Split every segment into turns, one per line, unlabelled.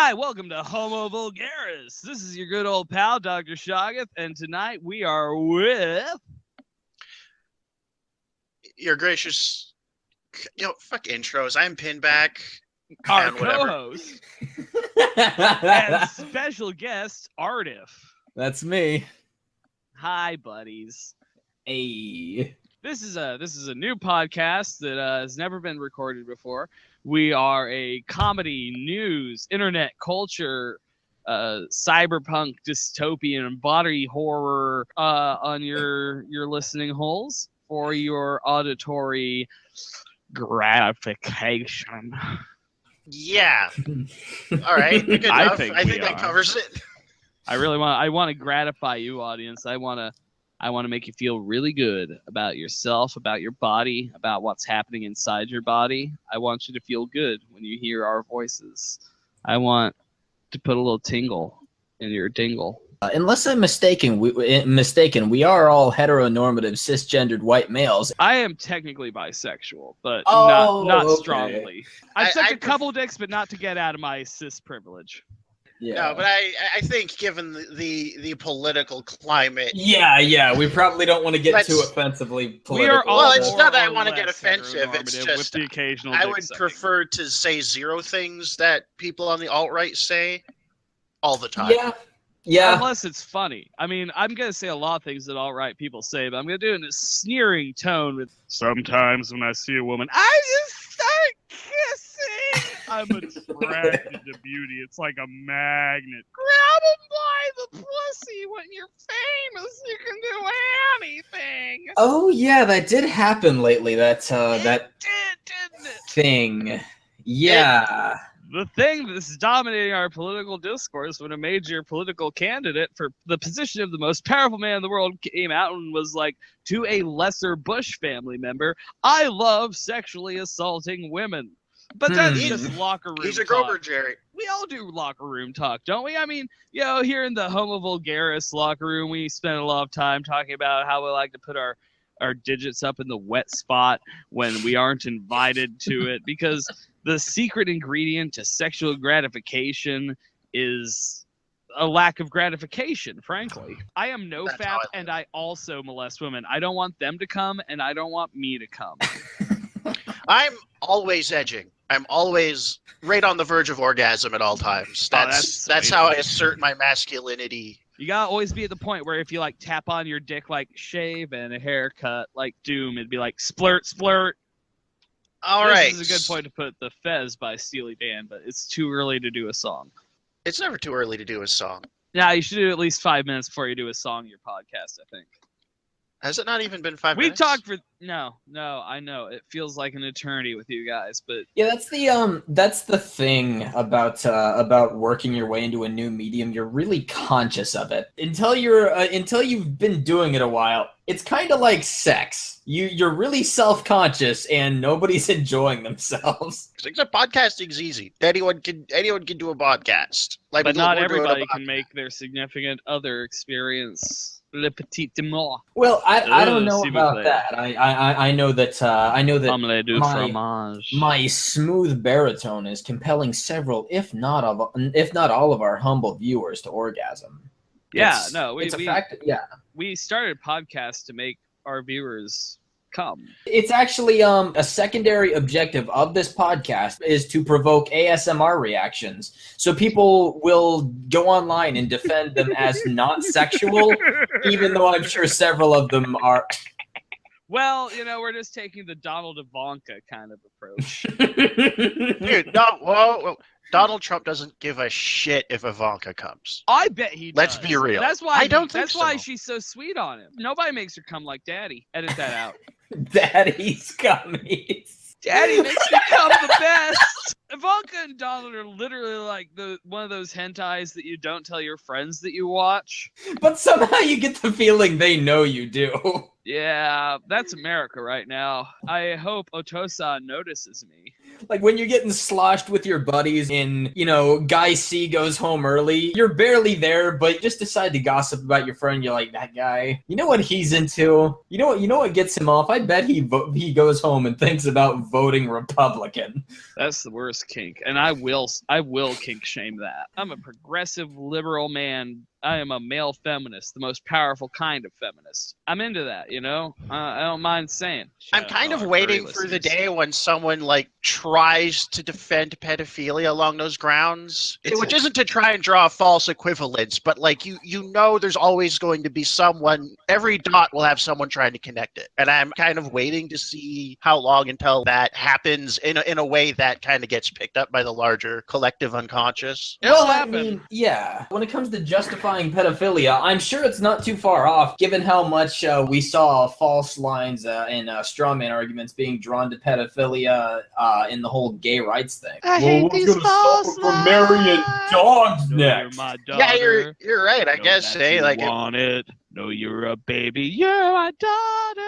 Hi, welcome to Homo Vulgaris. This is your good old pal, Dr. Shoggoth, and tonight we are with...
Your gracious... fuck intros. I'm Pinback.
Our co-host and special guest, Artif.
That's me.
Hi, buddies.
Hey.
This is a new podcast that has never been recorded before. We are a comedy, news, internet culture, cyberpunk, dystopian, body horror on your listening holes for your auditory gratification.
Yeah. All right. Good enough. I think that covers it.
I want to gratify you, audience. I want to make you feel really good about yourself, about your body, about what's happening inside your body. I want you to feel good when you hear our voices. I want to put a little tingle in your dingle.
Unless I'm mistaken, we are all heteronormative, cisgendered white males.
I am technically bisexual, but not strongly. I've sucked a couple dicks, but not to get out of my cis privilege.
Yeah.
No, but I think given the political climate...
Yeah, we probably don't want to get too offensively political.
Well, it's not that I want to get offensive, it's just
with the occasional
I would prefer to say zero things that people on the alt-right say all the time.
Yeah.
Unless it's funny. I mean, I'm going to say a lot of things that alt-right people say, but I'm going to do it in a sneering tone with, sometimes when I see a woman, I just start kissing. I'm attracted to beauty. It's like a magnet. Grab him by the pussy. When you're famous, you can do anything.
Oh, yeah, that did happen lately. That
didn't it?
thing. Yeah.
The thing that's dominating our political discourse when a major political candidate for the position of the most powerful man in the world came out and was like, to a lesser Bush family member, I love sexually assaulting women. But that's just locker room talk.
He's a Grover Jerry.
We all do locker room talk, don't we? I mean, here in the Homo Vulgaris locker room, we spend a lot of time talking about how we like to put our digits up in the wet spot when we aren't invited to it, because the secret ingredient to sexual gratification is a lack of gratification, frankly. I am no-fap, and I also molest women. I don't want them to come, and I don't want me to come.
I'm always edging. I'm always right on the verge of orgasm at all times. That's how I assert my masculinity.
You gotta always be at the point where if you like tap on your dick like shave and a haircut like Doom, it'd be like splurt, splurt.
All right.
This is a good point to put the Fez by Steely Dan, but it's too early to do a song.
It's never too early to do a song.
Nah, you should do at least 5 minutes before you do a song in your podcast, I think.
Has it not even been 5
We
minutes?
talked for... No, I know. It feels like an eternity with you guys, but...
Yeah, that's the thing about working your way into a new medium. You're really conscious of it. Until you've been doing it a while, it's kind of like sex. You're really self-conscious and nobody's enjoying themselves.
Except podcasting's easy. Anyone can do a podcast.
But not everybody can make their significant other experience le petit amour.
Well, I don't know about that. I know that my smooth baritone is compelling several, if not all of our humble viewers to orgasm.
Yeah, we started podcasts to make our viewers come.
It's actually a secondary objective of this podcast is to provoke ASMR reactions. So people will go online and defend them as not sexual, even though I'm sure several of them are.
Well, we're just taking the Donald Ivanka kind of approach.
Dude, whoa. Donald Trump doesn't give a shit if Ivanka comes.
I bet he does.
Let's be real.
That's why
That's
why she's so sweet on him. Nobody makes her come like Daddy. Edit that out.
Daddy's gummies.
Daddy makes me come the best. Ivanka and Donald are literally like one of those hentais that you don't tell your friends that you watch.
But somehow you get the feeling they know you do.
Yeah, that's America right now. I hope Otosan notices me.
Like when you're getting sloshed with your buddies in, guy C goes home early, you're barely there, but you just decide to gossip about your friend. You're like, that guy, you know what he's into? You know what gets him off? I bet he goes home and thinks about voting Republican.
That's the worst kink, and I will kink shame that. I'm a progressive liberal man. I am a male feminist, the most powerful kind of feminist. I'm into that, I don't mind saying.
I'm kind of waiting for the day when someone tries to defend pedophilia along those grounds, which isn't to try and draw a false equivalence, but there's always going to be someone. Every dot will have someone trying to connect it, and I'm kind of waiting to see how long until that happens in a way that kind of gets picked up by the larger collective unconscious.
It'll happen.
I mean, yeah. When it comes to justifying pedophilia, I'm sure it's not too far off, given how much we saw false lines and strawman arguments being drawn to pedophilia in the whole gay rights thing.
I hate these false
lines. Marrying dogs next.
My daughter.
Yeah, you're right. I guess.
Want it? No, you're a baby. You're my daughter.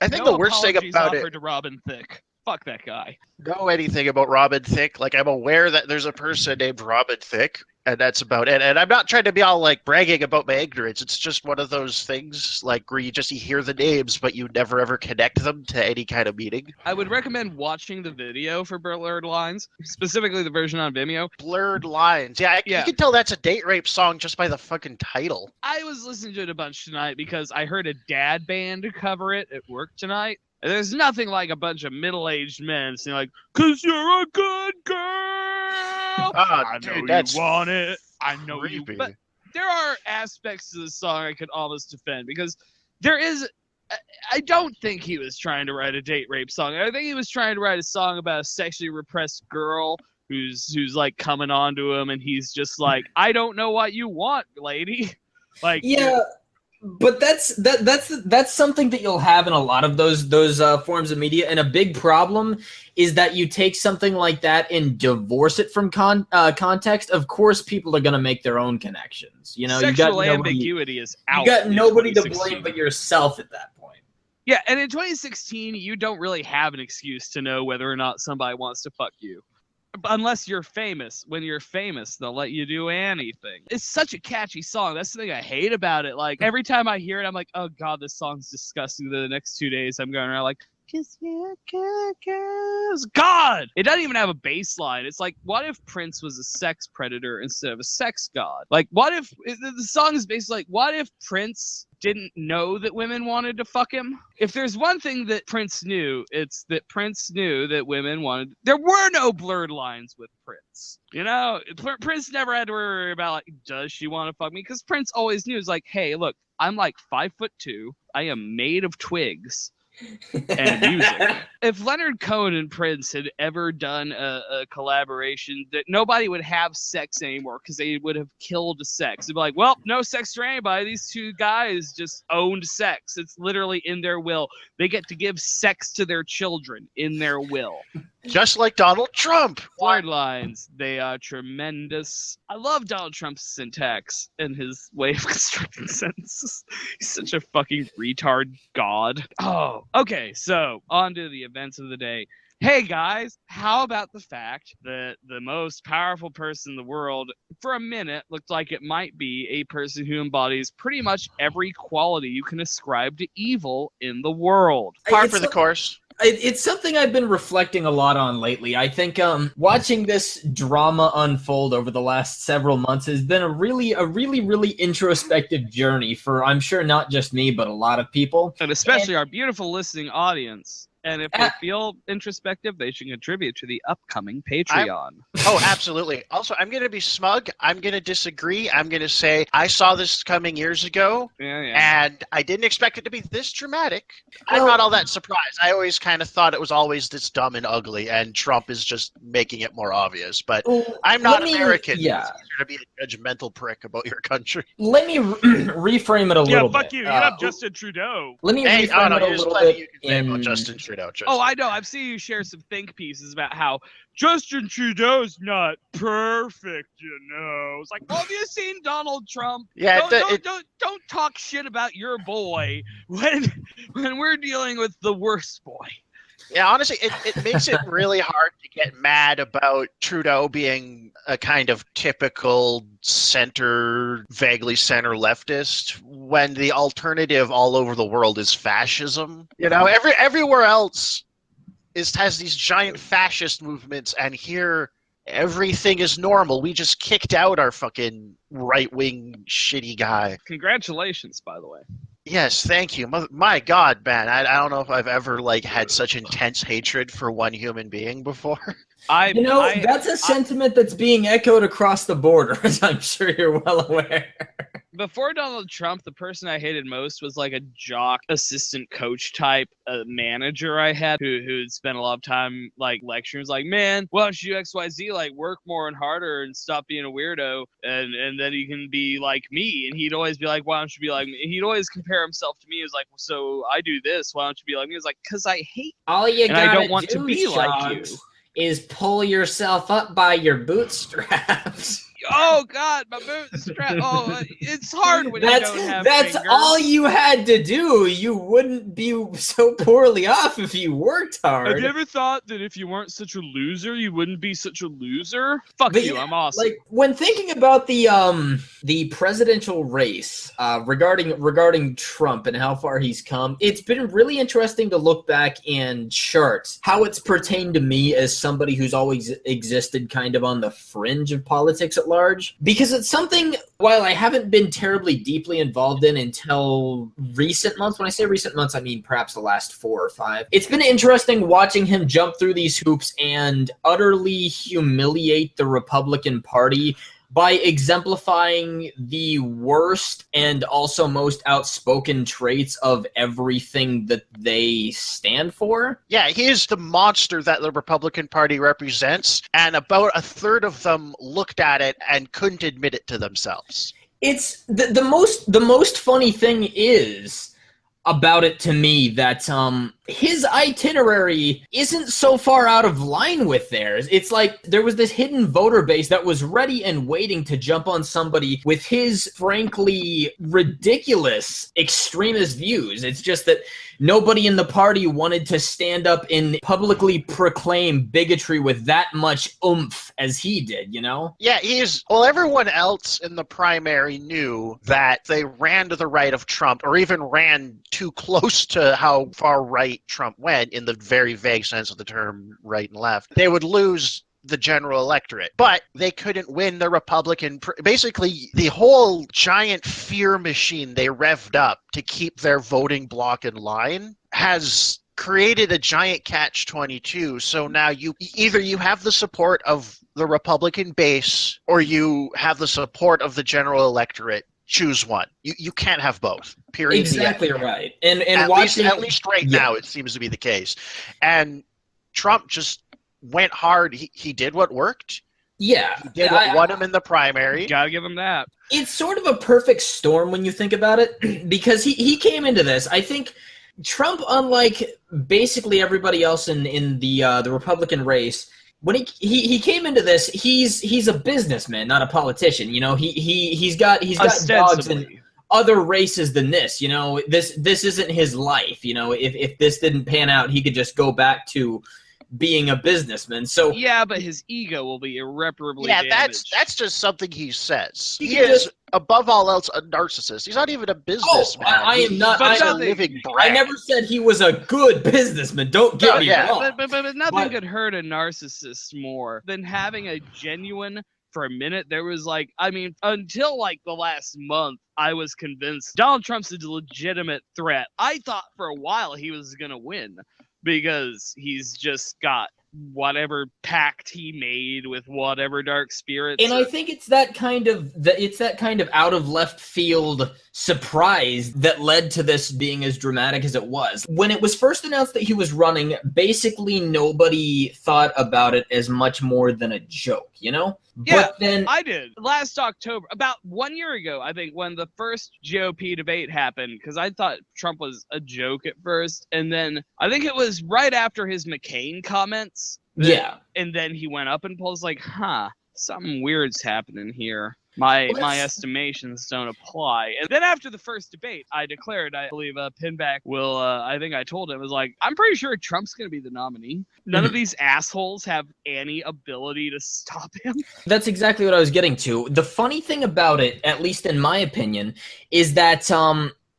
I think the worst thing about it
to Robin Thicke. Fuck that guy.
Know anything about Robin Thicke? I'm aware that there's a person named Robin Thicke, and that's about it. And I'm not trying to be all bragging about my ignorance. It's just one of those things where you hear the names, but you never ever connect them to any kind of meaning.
I would recommend watching the video for Blurred Lines, specifically the version on Vimeo.
Blurred Lines. Yeah, you can tell that's a date rape song just by the fucking title.
I was listening to it a bunch tonight because I heard a dad band cover it at work tonight. And there's nothing like a bunch of middle-aged men saying 'cause you're a good girl. I know you want it. I know
creepy.
you. But there are aspects of the song I could almost defend because there is. I don't think he was trying to write a date rape song. I think he was trying to write a song about a sexually repressed girl who's coming on to him, and he's just I don't know what you want, lady.
Yeah. But that's something that you'll have in a lot of those forms of media, and a big problem is that you take something like that and divorce it from context. Of course, people are going to make their own connections.
Sexual ambiguity is out.
You got nobody to blame but yourself at that point.
Yeah, and in 2016, you don't really have an excuse to know whether or not somebody wants to fuck you. Unless you're famous. When you're famous, they'll let you do anything. It's such a catchy song. That's the thing I hate about it. Every time I hear it, I'm like, oh god, this song's disgusting. The next 2 days, I'm going around 'cause you're good girls. God! It doesn't even have a bass line. It's what if Prince was a sex predator instead of a sex god? What if the song is basically what if Prince didn't know that women wanted to fuck him? If there's one thing that Prince knew, it's that Prince knew that women wanted. There were no blurred lines with Prince. Prince never had to worry about does she want to fuck me? Because Prince always knew. It's hey, look, I'm 5'2". I am made of twigs. And music. If Leonard Cohen and Prince had ever done a collaboration, that nobody would have sex anymore because they would have killed sex. They'd be well, no sex for anybody. These two guys just owned sex. It's literally in their will. They get to give sex to their children in their will.
Just like Donald Trump.
Blurred lines. They are tremendous. I love Donald Trump's syntax and his way of constructing sentences. He's such a fucking retard god. Oh, okay. So on to the events of the day. Hey guys, how about the fact that the most powerful person in the world for a minute looked like it might be a person who embodies pretty much every quality you can ascribe to evil in the world?
Par for the course.
It's something I've been reflecting a lot on lately. I think watching this drama unfold over the last several months has been a really introspective journey for, I'm sure, not just me, but a lot of people.
And especially our beautiful listening audience. And if they feel introspective, they should contribute to the upcoming Patreon.
Oh, absolutely. Also, I'm going to be smug. I'm going to disagree. I'm going to say I saw this coming years ago, and I didn't expect it to be this dramatic. I'm not all that surprised. I always kind of thought it was always this dumb and ugly, and Trump is just making it more obvious. But I'm not American.
Yeah.
It's easier to be a judgmental prick about your country.
Let me reframe it a little bit.
Yeah, fuck you. You have Justin Trudeau.
Let me reframe it a little bit.
You can say about Justin Trudeau.
Oh, I know. I've seen you share some think pieces about how Justin Trudeau's not perfect, It's well, have you seen Donald Trump?
Yeah,
don't talk shit about your boy when we're dealing with the worst boy.
Yeah, honestly, it makes it really hard to get mad about Trudeau being a kind of typical center, vaguely center leftist when the alternative all over the world is fascism. You know, everywhere else has these giant fascist movements, and here everything is normal. We just kicked out our fucking right-wing shitty guy.
Congratulations, by the way.
Yes, thank you. My God, man, I don't know if I've ever had such intense hatred for one human being before.
That's a sentiment that's being echoed across the border, as I'm sure you're well aware.
Before Donald Trump, the person I hated most was like a jock, assistant coach type manager I had who'd spent a lot of time like lecturing. Was like, man, why don't you do XYZ? Like, work more and harder and stop being a weirdo, and then you can be like me. And he'd always be like, why don't you be like me? And he'd always compare himself to me. He was like, well, so I do this. Why don't you be like me? He was like, because I hate
all you
and I don't want to be like you.
Is pull yourself up by your bootstraps.
Oh God, my bootstrap! Oh, it's hard when you don't have
That's
fingers.
all you had to do. You wouldn't be so poorly off if you worked hard.
Have you ever thought that if you weren't such a loser, you wouldn't be such a loser? Fuck you, I'm awesome.
Like when thinking about the presidential race, regarding Trump and how far he's come, it's been really interesting to look back and chart how it's pertained to me as somebody who's always existed kind of on the fringe of politics at large, because it's something, while I haven't been terribly deeply involved in until recent months. When I say recent months, I mean perhaps the last 4 or 5. It's been interesting watching him jump through these hoops and utterly humiliate the Republican Party by exemplifying the worst and also most outspoken traits of everything that they stand for.
Yeah, he is the monster that the Republican Party represents, and about a third of them looked at it and couldn't admit it to themselves.
It's the most funny thing is about it to me that his itinerary isn't so far out of line with theirs. It's like there was this hidden voter base that was ready and waiting to jump on somebody with his frankly ridiculous extremist views. It's just that nobody in the party wanted to stand up and publicly proclaim bigotry with that much oomph as he did, you know?
Yeah, everyone else in the primary knew that they ran to the right of Trump, or even ran too close to how far right Trump went, in the very vague sense of the term right and left. They would lose the general electorate, but they couldn't win the Republican. Basically, the whole giant fear machine they revved up to keep their voting bloc in line has created a giant catch-22. So now you have the support of the Republican base, or you have the support of the general electorate. Choose one. You can't have both. Period.
Exactly right. And
at least right now it seems to be the case. And Trump just went hard. He did what worked.
Yeah.
He did what won him in the primary.
Gotta give him that.
It's sort of a perfect storm when you think about it, because he came into this. I think Trump, unlike basically everybody else in the Republican race, when he came into this, he's a businessman, not a politician. You know, he's got dogs in other races than this. You know, this isn't his life. You know, if this didn't pan out, he could just go back to being a businessman. So
yeah, but his ego will be irreparably damaged.
That's just something he says. He is above all else a narcissist. He's not even a businessman.
I am not.
He's a living brand.
I never said he was a good businessman. Don't get me wrong.
But nothing could hurt a narcissist more than having a genuine. For a minute, there was until the last month, I was convinced Donald Trump's a legitimate threat. I thought for a while he was going to win because he's just got whatever pact he made with whatever dark spirits.
And I think it's that kind of out of left field surprise that led to this being as dramatic as it was. When it was first announced that he was running, basically nobody thought about it as much more than a joke, you know?
Yeah,
but then
I did. Last October, about 1 year ago, I think, when the first GOP debate happened, because I thought Trump was a joke at first, and then I think it was right after his McCain comments. And then he went up in polls something weird's happening here. my estimations don't apply. And then after the first debate, I declared, I believe Pinback will, I think I told him, was like, I'm pretty sure Trump's going to be the nominee. None of these assholes have any ability to stop him.
That's exactly what I was getting to. The funny thing about it, at least in my opinion, is that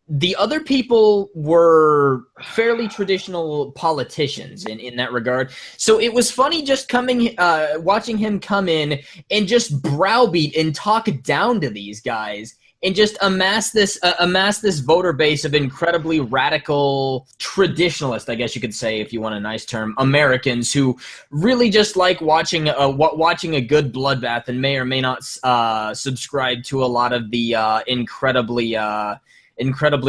the other people were fairly traditional politicians in that regard. So it was funny just watching him come in and just browbeat and talk down to these guys and just amass this voter base of incredibly radical traditionalist, I guess you could say, if you want a nice term, Americans who really just like watching a good bloodbath and may or may not subscribe to a lot of the incredibly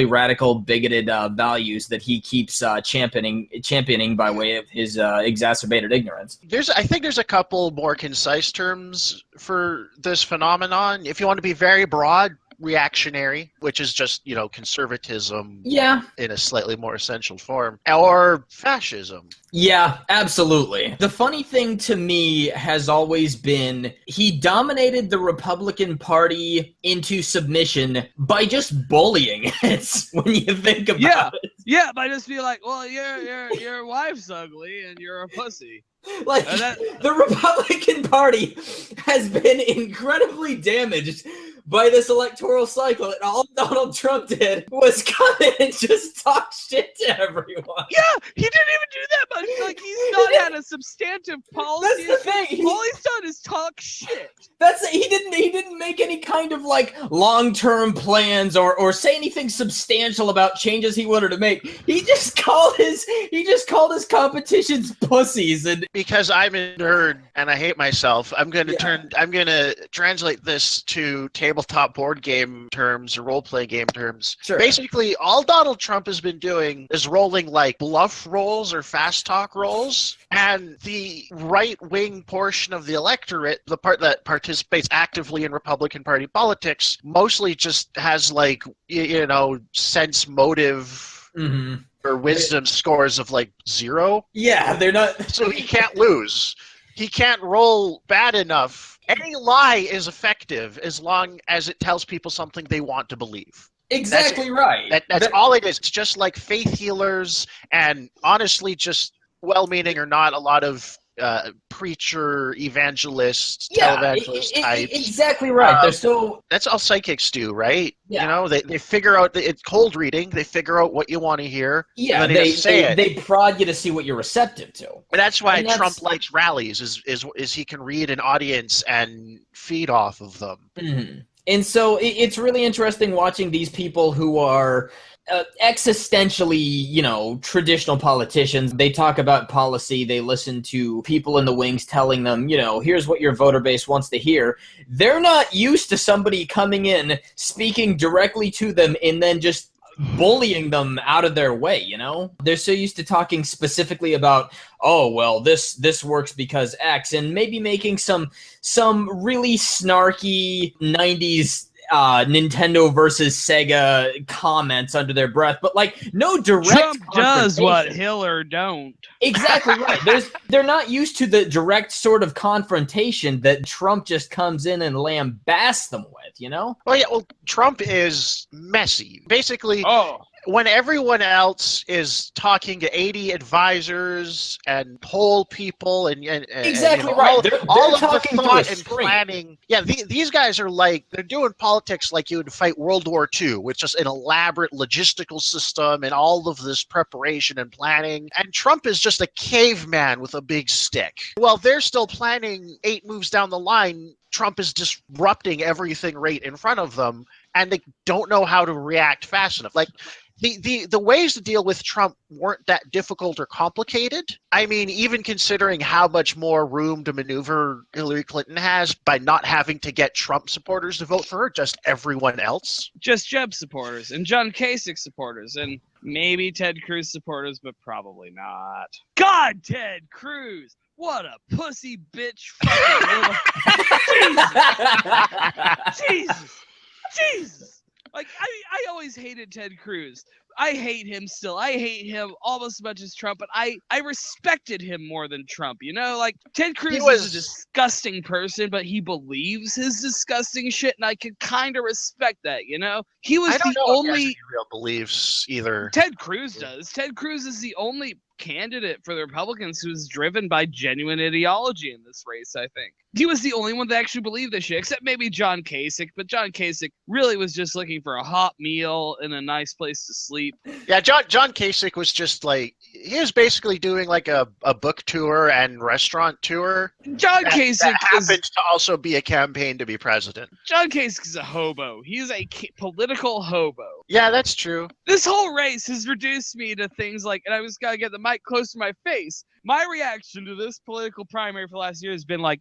radical, bigoted values that he keeps championing by way of his exacerbated ignorance.
I think there's a couple more concise terms for this phenomenon. If you want to be very broad, reactionary, which is just, conservatism in a slightly more essential form, or fascism.
Yeah, absolutely. The funny thing to me has always been he dominated the Republican Party into submission by just bullying it, when you think about it.
Yeah, by just being like, well, your wife's ugly and you're a pussy.
Like, the Republican Party has been incredibly damaged by this electoral cycle, and all Donald Trump did was come in and just talk shit to everyone.
Yeah, he didn't even do that much. Like, he's not had a substantive policy.
That's the thing.
All he's done is talk shit.
He didn't make any kind of like long-term plans or say anything substantial about changes he wanted to make. He just called his competitions pussies. And
because I'm a nerd and I hate myself, I'm gonna translate this to tabletop board game terms or role-playing game terms.
Sure.
Basically, all Donald Trump has been doing is rolling like bluff rolls or fast talk rolls, and the right-wing portion of the electorate, the part that participates actively in Republican Party politics, mostly just has like, sense motive or wisdom scores of like 0.
Yeah, they're not.
So he can't lose. He can't roll bad enough. Any lie is effective as long as it tells people something they want to believe.
Exactly right.
That's all it is. It's just like faith healers and honestly just well-meaning or not, a lot of preacher, evangelist, televangelist types.
Exactly right.
That's all psychics do, right?
Yeah.
They figure out it's cold reading. They figure out what you want to hear.
Yeah,
and then
they prod you to see what you're receptive to.
And that's why Trump likes rallies. Is he can read an audience and feed off of them.
Mm-hmm. And so it's really interesting watching these people who are existentially, traditional politicians. They talk about policy. They listen to people in the wings telling them, here's what your voter base wants to hear. They're not used to somebody coming in, speaking directly to them, and then just bullying them out of their way, They're so used to talking specifically about, oh, well, this works because X, and maybe making some really snarky 90s Nintendo versus Sega comments under their breath, but like no direct
Trump does what Hiller don't.
Exactly right. They're not used to the direct sort of confrontation that Trump just comes in and lambasts them with,
Well, Trump is messy. Basically, when everyone else is talking to 80 advisors and poll people and
exactly right.
All of the thought and planning. Yeah, these guys are like, they're doing politics like you would fight World War II, with just an elaborate logistical system and all of this preparation and planning. And Trump is just a caveman with a big stick. While they're still planning 8 moves down the line, Trump is disrupting everything right in front of them, and they don't know how to react fast enough. Like, the ways to deal with Trump weren't that difficult or complicated. I mean, even considering how much more room to maneuver Hillary Clinton has by not having to get Trump supporters to vote for her, just everyone else.
Just Jeb supporters and John Kasich supporters and maybe Ted Cruz supporters, but probably not. God, Ted Cruz! What a pussy bitch fucking little... Jesus! Like, I always hated Ted Cruz. I hate him still. I hate him almost as much as Trump, but I respected him more than Trump, you know? Like, Ted Cruz is a disgusting person, but he believes his disgusting shit, and I can kind of respect that, you know? He was the only...
He has any real beliefs, either.
Ted Cruz does. Ted Cruz is the only candidate for the Republicans who's driven by genuine ideology in this race, I think. He was the only one that actually believed this shit, except maybe John Kasich, but John Kasich really was just looking for a hot meal and a nice place to sleep.
Yeah, John Kasich was just like, he was basically doing like a book tour and restaurant tour.
John Kasich
that happens to also be a campaign to be president.
John Kasich is a hobo. He's a political hobo.
Yeah, that's true.
This whole race has reduced me to things like, and I was gotta get the mic close to my face. My reaction to this political primary for the last year has been like,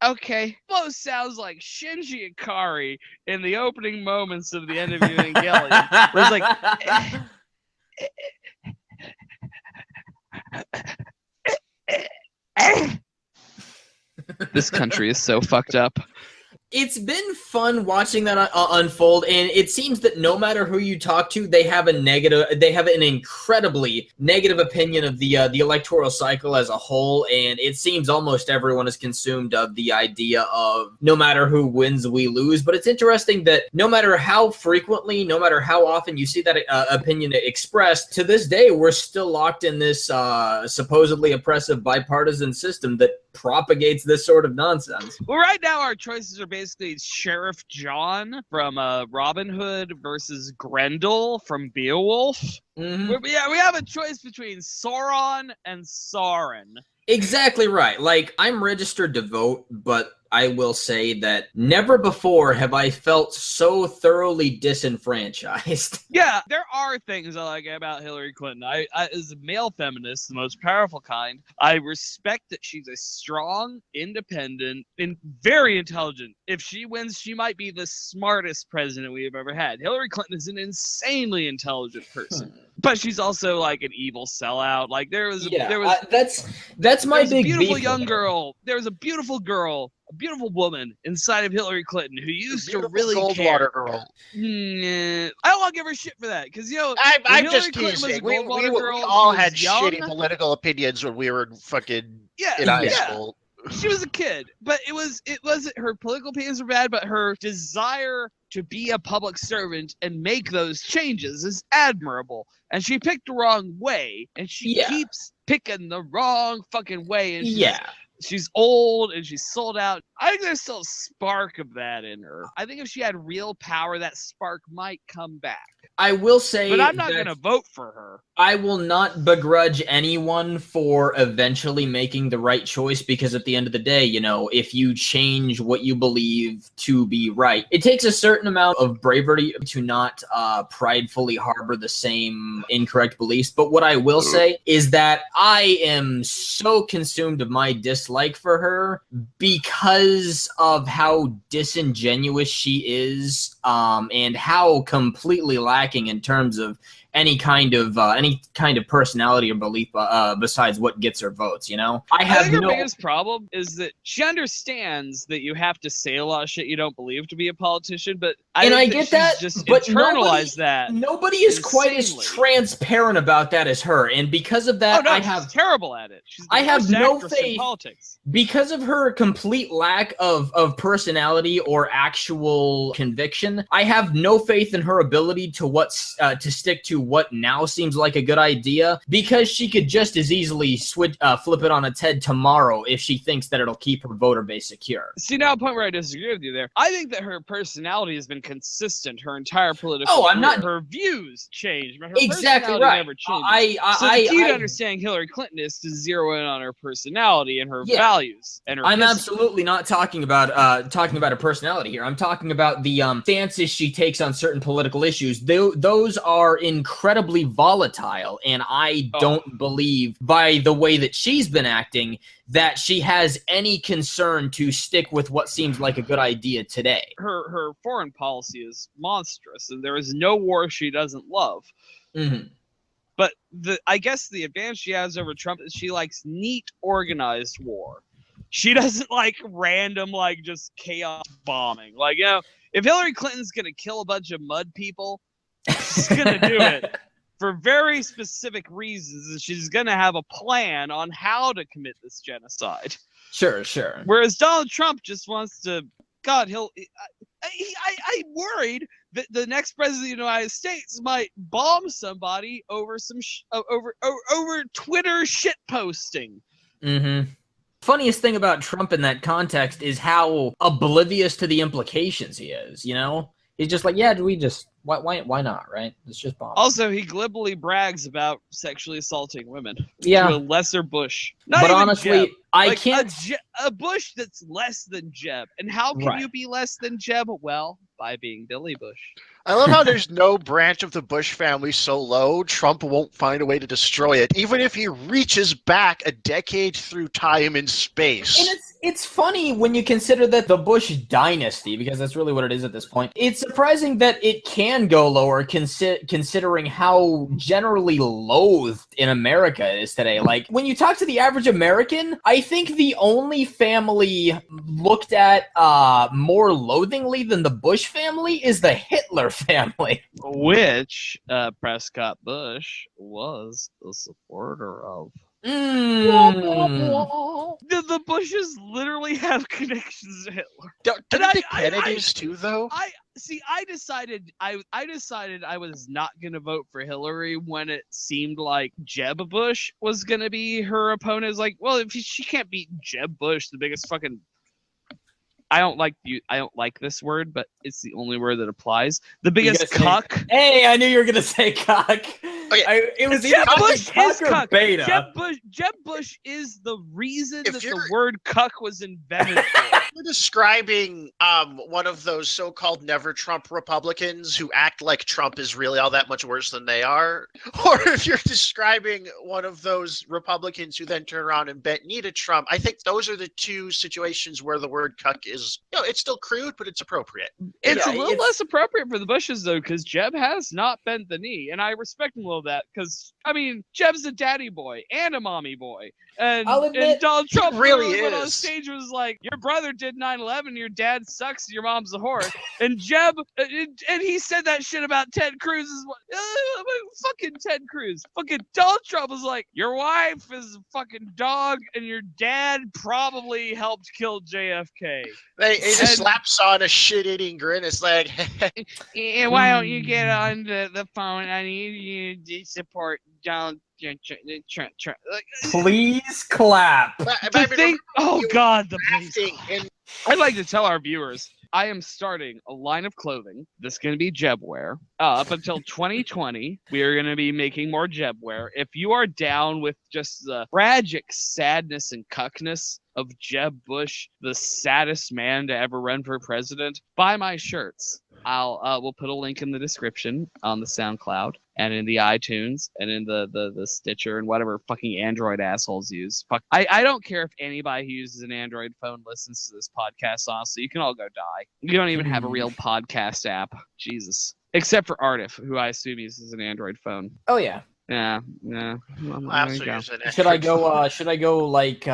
okay. Almost sounds like Shinji Ikari in the opening moments of the end of Evangelion. It was like, this country is so fucked up.
It's been fun watching that unfold, and it seems that no matter who you talk to, they have an incredibly negative opinion of the electoral cycle as a whole, and it seems almost everyone is consumed of the idea of no matter who wins, we lose. But it's interesting that no matter how frequently, no matter how often you see that opinion expressed, to this day, we're still locked in this supposedly oppressive bipartisan system that propagates this sort of nonsense.
Well, right now our choices are basically Sheriff John from Robin Hood versus Grendel from Beowulf.
Mm-hmm.
We have a choice between Sauron and Sauron.
Exactly right. Like, I'm registered to vote, but I will say that never before have I felt so thoroughly disenfranchised.
Yeah, there are things I like about Hillary Clinton. I as a male feminist, the most powerful kind, I respect that she's a strong, independent, and very intelligent. If she wins, she might be the smartest president we have ever had. Hillary Clinton is an insanely intelligent person. But she's also like an evil sellout. Like that's my big
beautiful
young girl. There was a beautiful girl, a beautiful woman inside of Hillary Clinton who used to really
Goldwater girl.
I don't want to give her shit for that because
I'm just teasing. We all had shitty political opinions when we were fucking in high school.
She was a kid, but it wasn't her political opinions were bad, but her desire to be a public servant and make those changes is admirable. And she picked the wrong way, and she keeps picking the wrong fucking way. And she's old and she's sold out. I think there's still a spark of that in her. I think if she had real power, that spark might come back.
I will say,
but I'm not going to vote for her.
I will not begrudge anyone for eventually making the right choice, because at the end of the day, you know, if you change what you believe to be right, it takes a certain amount of bravery to not pridefully harbor the same incorrect beliefs. But what I will say is that I am so consumed of my dislike for her because of how disingenuous she is, and how completely lacking in terms of any kind of personality or belief besides what gets her votes, you know? I think
her biggest problem is that she understands that you have to say a lot of shit you don't believe to be a politician, but I get that,
just
but internalized that.
Nobody is quite as transparent about that as her, and because of that,
she's terrible at it.
I have no faith
in politics.
Because of her complete lack of personality or actual conviction. I have no faith in her ability to stick to what now seems like a good idea, because she could just as easily flip it on its head tomorrow if she thinks that it'll keep her voter base secure.
See, now a point where I disagree with you there. I think that her personality has been consistent her entire political career. Her views change, but her personality never changes. The key to understanding Hillary Clinton is to zero in on her personality and her values and her
I'm absolutely not talking about her personality here. I'm talking about the stances she takes on certain political issues. Those are incredibly volatile, and I don't believe, by the way that she's been acting, that she has any concern to stick with what seems like a good idea today.
Her foreign policy is monstrous, and there is no war she doesn't love.
Mm-hmm.
But I guess the advantage she has over Trump is she likes neat, organized war. She doesn't like random, like, just chaos bombing. Like, if Hillary Clinton's going to kill a bunch of mud people, she's going to do it for very specific reasons. And she's going to have a plan on how to commit this genocide.
Sure.
Whereas Donald Trump just wants to, God, I'm worried that the next president of the United States might bomb somebody over some over Twitter shit posting.
Mm-hmm. Funniest thing about Trump in that context is how oblivious to the implications he is. He's just like, yeah, why not, right? It's just bomb.
Also, he glibly brags about sexually assaulting women.
Yeah.
To a lesser Bush.
But honestly,
Jeb.
I can't...
A Bush that's less than Jeb. And how can you be less than Jeb? Well, by being Billy Bush.
I love how there's no branch of the Bush family so low, Trump won't find a way to destroy it, even if he reaches back a decade through time and space.
And it's funny when you consider that the Bush dynasty, because that's really what it is at this point, it's surprising that it can go lower considering how generally loathed in America it is today. Like, when you talk to the average American, I think the only family looked at more loathingly than the Bush family is the Hitler family.
Which Prescott Bush was a supporter of. The Bushes literally have connections to Hitler.
Don't the Kennedys too, though?
I decided I was not going to vote for Hillary when it seemed like Jeb Bush was going to be her opponent. It's like, well, if she can't beat Jeb Bush, the biggest fucking... I don't like this word, but it's the only word that applies. The biggest cuck.
Hey, I knew you were gonna say cuck.
Okay.
It was
Jeb Bush is
cuck or beta.
Jeb Bush is the reason that the word cuck was invented.
You're describing one of those so-called never Trump Republicans who act like Trump is really all that much worse than they are, or if you're describing one of those Republicans who then turn around and bet knee to Trump, I think those are the two situations where the word cuck is, it's still crude, but it's appropriate.
It's a little less appropriate for the Bushes, though, because Jeb has not bent the knee, and I respect him a little that, because, I mean, Jeb's a daddy boy and a mommy boy, and Donald Trump
really
went on stage was like, your brother did 9/11, your dad sucks, your mom's a whore, and Jeb, and he said that shit about Ted Cruz as well. Fucking Ted Cruz. Fucking Donald Trump was like, your wife is a fucking dog, and your dad probably helped kill JFK.
He just slaps on a shit-eating grin. It's like,
why don't you get on the phone? I need you to support Donald Trump.
Please clap.
Oh God, the police. I'd like to tell our viewers, I am starting a line of clothing that's going to be Jebwear. Up until 2020, we are going to be making more Jebwear. If you are down with just the tragic sadness and cuckness of Jeb Bush, the saddest man to ever run for president, buy my shirts. We'll put a link in the description on the SoundCloud and in the iTunes and in the Stitcher and whatever fucking Android assholes use. Fuck, I don't care if anybody who uses an Android phone listens to this podcast, honestly. You can all go die. You don't even have a real podcast app. Jesus. Except for Artif, who I assume uses an Android phone.
Oh yeah.
Yeah.
Should I go like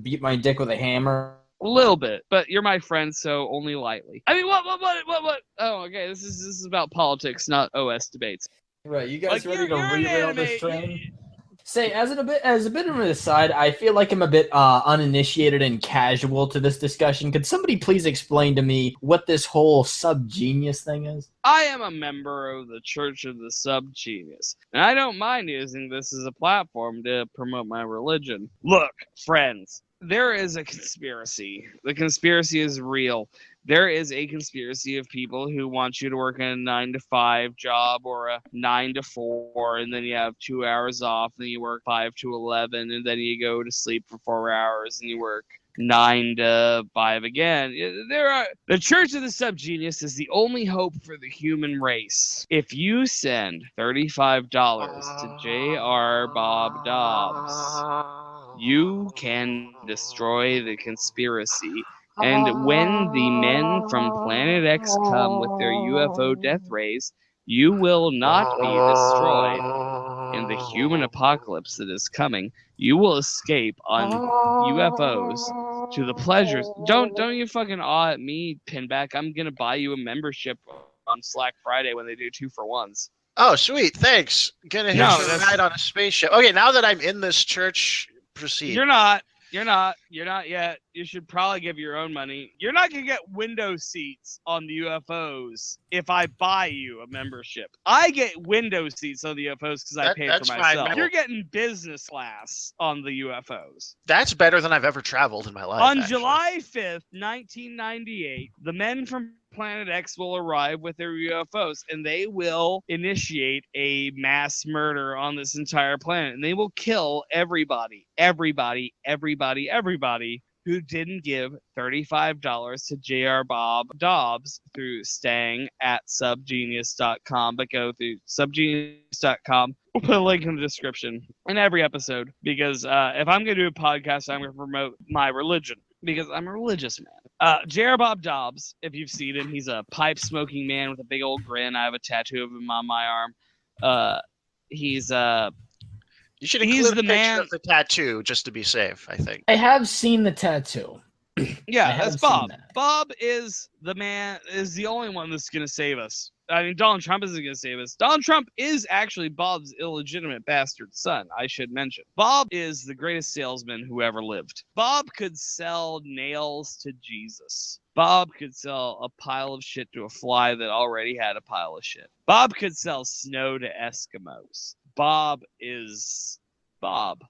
beat my dick with a hammer?
A little bit, but you're my friend, so only lightly. I mean, what? Oh, okay. This is about politics, not OS debates.
Right, you guys ready to rerail this train? Say, as a bit of an aside, I feel like I'm a bit uninitiated and casual to this discussion. Could somebody please explain to me what this whole subgenius thing is?
I am a member of the Church of the Subgenius, and I don't mind using this as a platform to promote my religion. Look, friends. There is a conspiracy. The conspiracy is real. There is a conspiracy of people who want you to work a 9-to-5 job or a 9-to-4, and then you have 2 hours off, and then you work 5 to 11, and then you go to sleep for 4 hours, and you work 9 to 5 again. The Church of the Subgenius is the only hope for the human race. If you send $35 to J.R. Bob Dobbs, you can destroy the conspiracy. And when the men from Planet X come with their UFO death rays, you will not be destroyed. in the human apocalypse that is coming, you will escape on UFOs to the pleasures. Don't you fucking awe at me, Pinback. I'm gonna buy you a membership on Slack Friday when they do 2-for-1s.
Oh, sweet. Thanks. Gonna hitch a ride on a spaceship. Okay, now that I'm in this church, proceed.
You're not yet. You should probably give your own money. You're not going to get window seats on the UFOs if I buy you a membership. I get window seats on the UFOs because I pay for myself. You're getting business class on the UFOs.
That's better than I've ever traveled in my life.
On July 5th, 1998, the men from Planet X will arrive with their UFOs, and they will initiate a mass murder on this entire planet, and they will kill everybody who didn't give $35 to J.R. Bob Dobbs through staying at subgenius.com, but go through subgenius.com. We'll put a link in the description in every episode, because if I'm going to do a podcast, I'm going to promote my religion, because I'm a religious man. J.R. Bob Dobbs, if you've seen him, he's a pipe-smoking man with a big old grin. I have a tattoo of him on my arm.
You should include a picture of the tattoo just to be safe, I think.
I have seen the tattoo.
Yeah, that's Bob. Bob is the man, is the only one that's going to save us. I mean, Donald Trump isn't going to save us. Donald Trump is actually Bob's illegitimate bastard son, I should mention. Bob is the greatest salesman who ever lived. Bob could sell nails to Jesus. Bob could sell a pile of shit to a fly that already had a pile of shit. Bob could sell snow to Eskimos. Bob is Bob.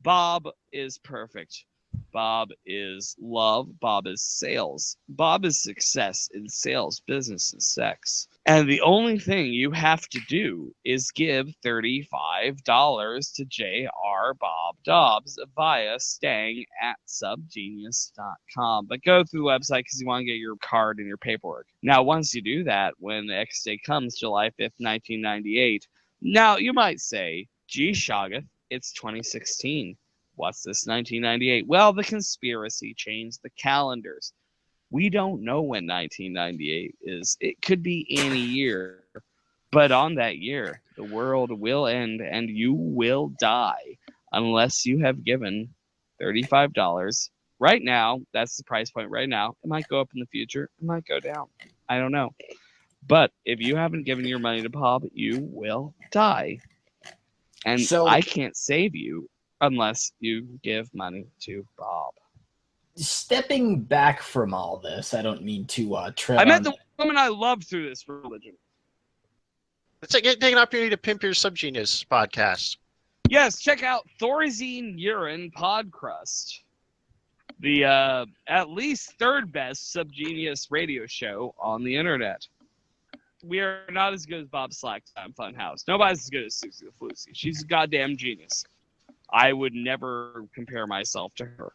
Bob is perfect. Bob is love. Bob is sales. Bob is success in sales, business, and sex. And the only thing you have to do is give $35 to J.R. Bob Dobbs via staying at subgenius.com. But go through the website because you want to get your card and your paperwork. Now, once you do that, when the X day comes, July 5th, 1998, now you might say, gee, Shoggoth, it's 2016. What's this 1998? Well, the conspiracy changed the calendars. We don't know when 1998 is. It could be any year. But on that year, the world will end and you will die unless you have given $35. Right now, that's the price point right now. It might go up in the future. It might go down. I don't know. But if you haven't given your money to Bob, you will die. And so, I can't save you unless you give money to Bob.
Stepping back from all this, I don't mean to tread
I met the woman I loved through this religion.
It's like taking an opportunity to pimp your Subgenius podcast.
Yes, check out Thorazine Urine Podcrust, the at least third best Subgenius radio show on the internet. We are not as good as Bob Slack's Time Funhouse. Nobody's as good as Susie the Flusy. She's a goddamn genius. I would never compare myself to her.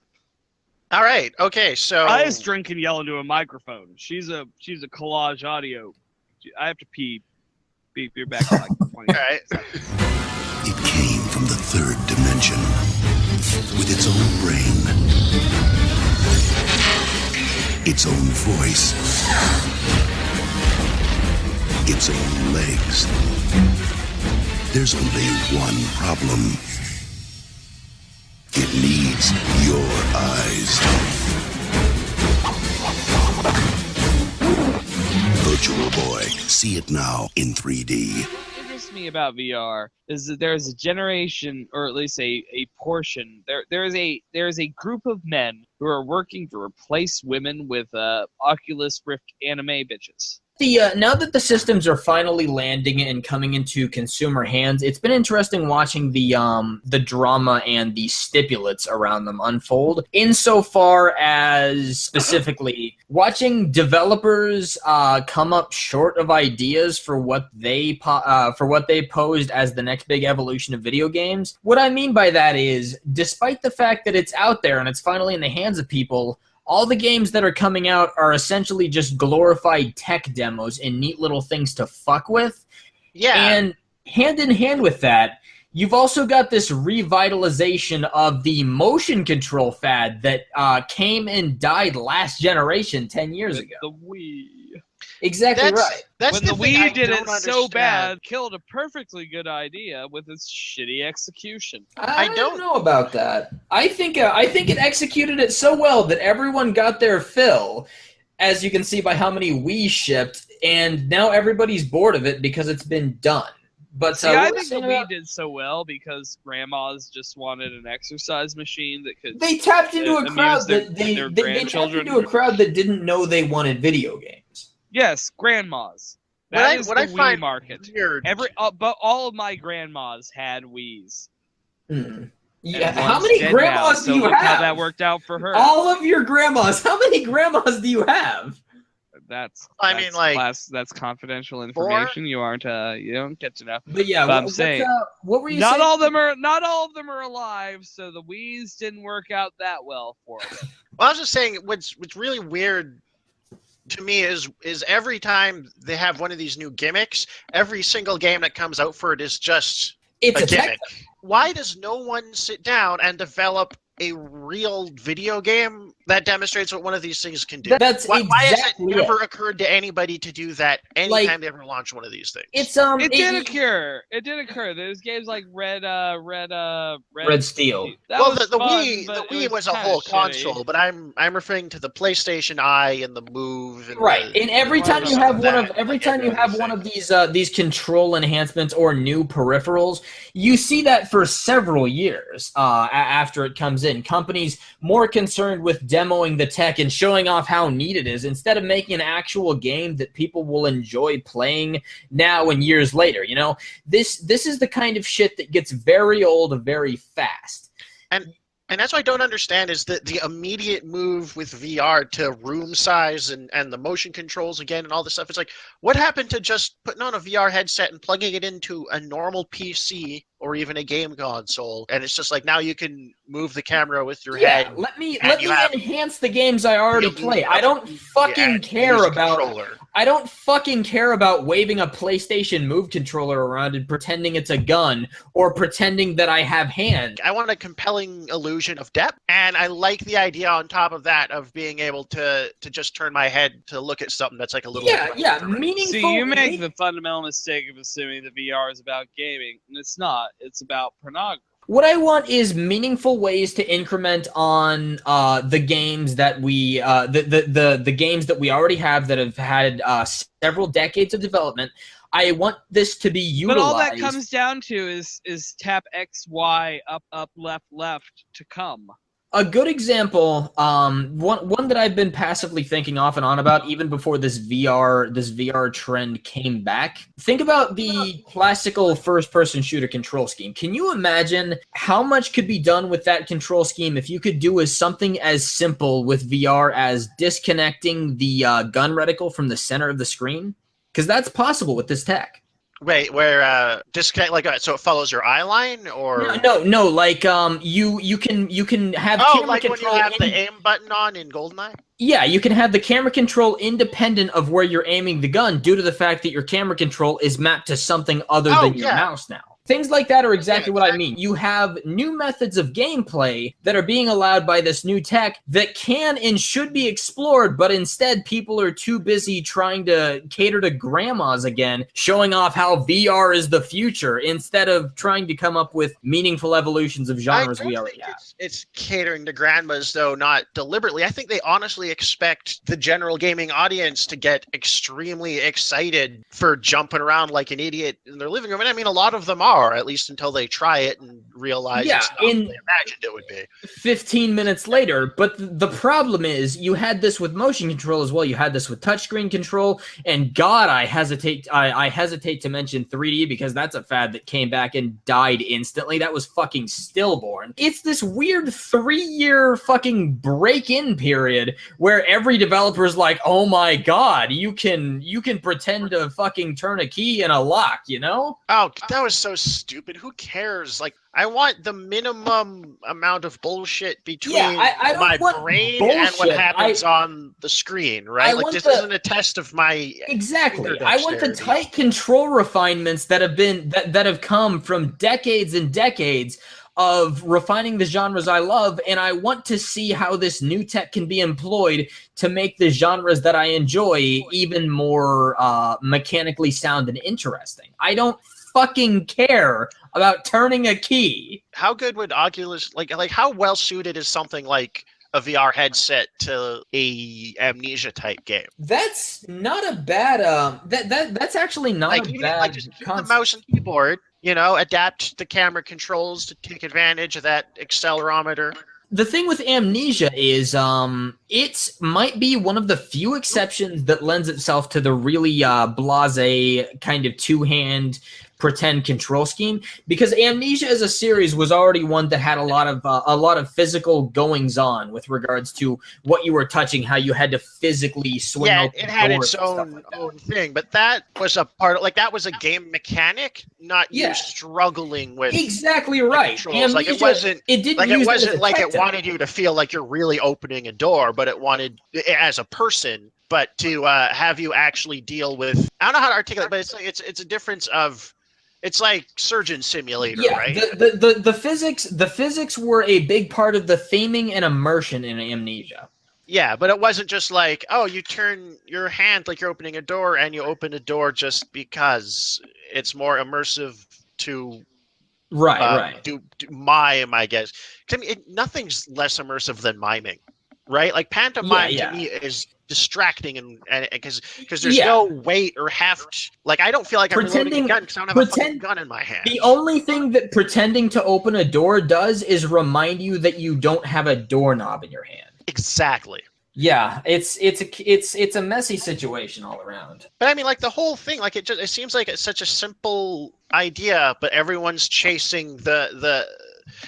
All right. Okay. So
I just drink and yell into a microphone. She's a collage audio. I have to pee. Be back in like 20
All right.
It came from the third dimension with its own brain, its own voice, its own legs. There's only one problem. It needs your eyes. Virtual Boy. See it now in 3D.
What interests me about VR is that there's a generation, or at least a portion. There's a group of men who are working to replace women with Oculus Rift anime bitches.
Now that the systems are finally landing and coming into consumer hands, it's been interesting watching the drama and the stipulates around them unfold. Insofar as specifically watching developers come up short of ideas for what they posed as the next big evolution of video games. What I mean by that is, despite the fact that it's out there and it's finally in the hands of people, all the games that are coming out are essentially just glorified tech demos and neat little things to fuck with.
Yeah.
And hand in hand with that, you've also got this revitalization of the motion control fad that came and died last generation 10 years ago.
The Wii.
Exactly right.
When the Wii did it so bad, killed a perfectly good idea with its shitty execution.
I don't know about that. I think it executed it so well that everyone got their fill, as you can see by how many Wii shipped, and now everybody's bored of it because it's been done. But
see, I think the Wii did so well because grandmas just wanted an exercise machine that could.
They tapped into a crowd that they tapped into a crowd that didn't know they wanted video games.
Yes, grandmas. That is the Wii market.
Weird.
But all of my grandmas had Wiis.
Yeah, how many grandmas do you have?
How that worked out for her.
All of your grandmas. How many grandmas do you have?
That's confidential information.
4?
You don't get to know.
But yeah,
I'm saying
what were you
not
saying?
Not all of them are alive, so the Wiis didn't work out that well for them.
Well, I was just saying, what's really weird to me is every time they have one of these new gimmicks, every single game that comes out for it is just a gimmick. Why does no one sit down and develop a real video game that demonstrates what one of these things can do? Why has it never occurred to anybody to do that anytime they ever launch one of these things?
It did occur. There's games like Red
Steel.
The Wii was a whole console, but I'm referring to the PlayStation Eye and the Move. And
and every time you have one of these control enhancements or new peripherals, you see that for several years after it comes in. Companies more concerned with demoing the tech and showing off how neat it is instead of making an actual game that people will enjoy playing now and years later. You know, this is the kind of shit that gets very old very fast.
And that's what I don't understand is the immediate move with VR to room size and the motion controls again and all this stuff. It's like, what happened to just putting on a VR headset and plugging it into a normal PC or even a game console? And it's just like, now you can move the camera with your head.
Let me enhance the games I already play. I don't fucking care about waving a PlayStation Move controller around and pretending it's a gun or pretending that I have hands.
I want a compelling illusion of depth, and I like the idea on top of that of being able to just turn my head to look at something that's like a little
meaningful.
See, you make the fundamental mistake of assuming that VR is about gaming, and it's not. It's about pornography.
What I want is meaningful ways to increment on the games that we the games that we already have that have had several decades of development. I want this to be utilized.
But all that comes down to is tap X, Y, up, left to come.
A good example, one that I've been passively thinking off and on about even before this VR trend came back. Think about the classical first-person shooter control scheme. Can you imagine how much could be done with that control scheme if you could do something as simple with VR as disconnecting the gun reticle from the center of the screen? Because that's possible with this tech.
Wait, where disconnect so it follows your eye line, or
no, like you can have camera
like
control
when you have the aim button on in GoldenEye.
Yeah, you can have the camera control independent of where you're aiming the gun due to the fact that your camera control is mapped to something other than your mouse now. Things like that are exactly what I mean. You have new methods of gameplay that are being allowed by this new tech that can and should be explored, but instead people are too busy trying to cater to grandmas again, showing off how VR is the future instead of trying to come up with meaningful evolutions of genres we already have.
It's catering to grandmas, though, not deliberately. I think they honestly expect the general gaming audience to get extremely excited for jumping around like an idiot in their living room. And I mean, a lot of them are. At least until they try it and realize it's not what they imagined it would be. 15
minutes later, but the problem is you had this with motion control as well. You had this with touchscreen control, and God, I hesitate to mention 3D because that's a fad that came back and died instantly. That was fucking stillborn. It's this weird 3-year fucking break-in period where every developer's like, oh my God, you can pretend to fucking turn a key in a lock, you know?
Oh, that was so stupid. Who cares? Like, I want the minimum amount of bullshit between my brain and what happens on the screen, right? Like, this isn't a test of my
exactly. I want the tight control refinements that have come from decades and decades of refining the genres I love, and I want to see how this new tech can be employed to make the genres that I enjoy even more mechanically sound and interesting. I don't fucking care about turning a key.
How good would Oculus, like how well suited is something like a VR headset to a Amnesia type game?
That's not a bad that's actually not
like,
a
even,
bad
like just use the
concept.
mouse and keyboard, you know, adapt the camera controls to take advantage of that accelerometer.
The thing with Amnesia is it might be one of the few exceptions that lends itself to the really blasé kind of two-hand pretend control scheme, because Amnesia as a series was already one that had a lot of physical goings on with regards to what you were touching, how you had to physically swing open
it had
doors
its
and stuff
own
like that.
own thing, but that was a part of, like, that was a game mechanic, not you struggling with
exactly right.
controls. Like, it wasn't like it wanted you to feel like you're really opening a door, but it wanted, as a person, but to have you actually deal with, I don't know how to articulate, but it's a difference of, it's like Surgeon Simulator, right?
The physics were a big part of the theming and immersion in Amnesia.
Yeah, but it wasn't just like, oh, you turn your hand like you're opening a door, and you open a door just because. It's more immersive to do mime, I guess. I mean, nothing's less immersive than miming, right? Like pantomime to me is distracting, and because there's no weight or heft. Like, I don't feel like I'm reloading a gun because I don't have a fucking gun in my hand.
The only thing that pretending to open a door does is remind you that you don't have a doorknob in your hand.
Exactly.
Yeah, it's a messy situation all around.
But I mean, like, the whole thing, like, it seems like it's such a simple idea, but everyone's chasing the.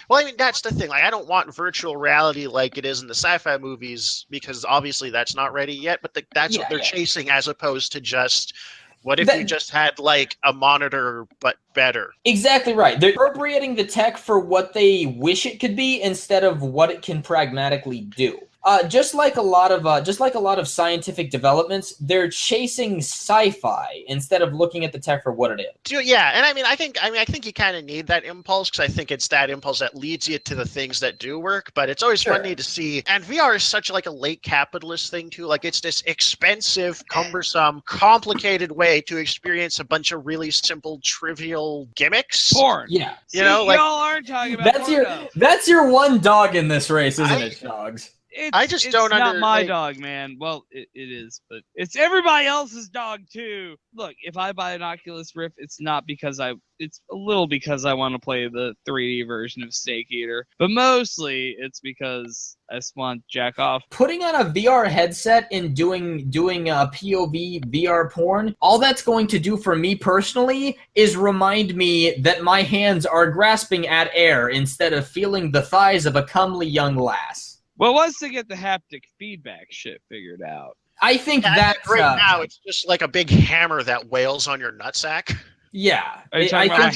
Well, I mean, that's the thing. Like, I don't want virtual reality like it is in the sci-fi movies, because obviously that's not ready yet. But that's what they're chasing, as opposed to just, what if you just had, like, a monitor but better? Exactly
right. They're appropriating the tech for what they wish it could be instead of what it can pragmatically do. Just like a lot of scientific developments, they're chasing sci-fi instead of looking at the tech for what it is.
Yeah, and I think you kind of need that impulse, because I think it's that impulse that leads you to the things that do work. But it's always funny to see, and VR is such like a late capitalist thing too. Like, it's this expensive, cumbersome, complicated way to experience a bunch of really simple, trivial gimmicks.
Porn.
Yeah,
you know, like,
y'all aren't talking about
that's your one dog in this race, isn't it, Dogs?
It's not my dog, man. Well, it is, but it's everybody else's dog too. Look, if I buy an Oculus Rift, it's not because it's a little because I want to play the 3D version of Snake Eater, but mostly it's because I just want to jack off.
Putting on a VR headset and doing a POV VR porn, all that's going to do for me personally is remind me that my hands are grasping at air instead of feeling the thighs of a comely young lass.
Well, once they get the haptic feedback shit figured out,
I think that's
right now. It's just like a big hammer that wails on your nutsack.
Yeah, I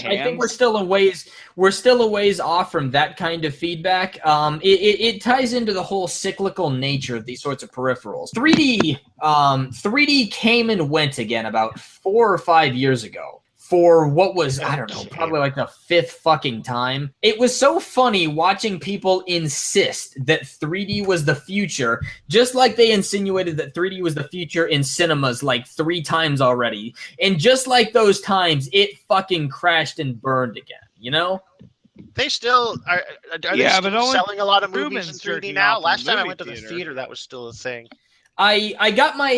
think we're still a ways off from that kind of feedback. It ties into the whole cyclical nature of these sorts of peripherals. 3D came and went again about 4 or 5 years ago. For what was, I don't know, probably like the 5th fucking time. It was so funny watching people insist that 3D was the future, just like they insinuated that 3D was the future in cinemas like 3 times already. And just like those times, it fucking crashed and burned again, you know?
They still are they still selling a lot of movies in 3D now? Last time I went to the theater, that was still a thing.
I got my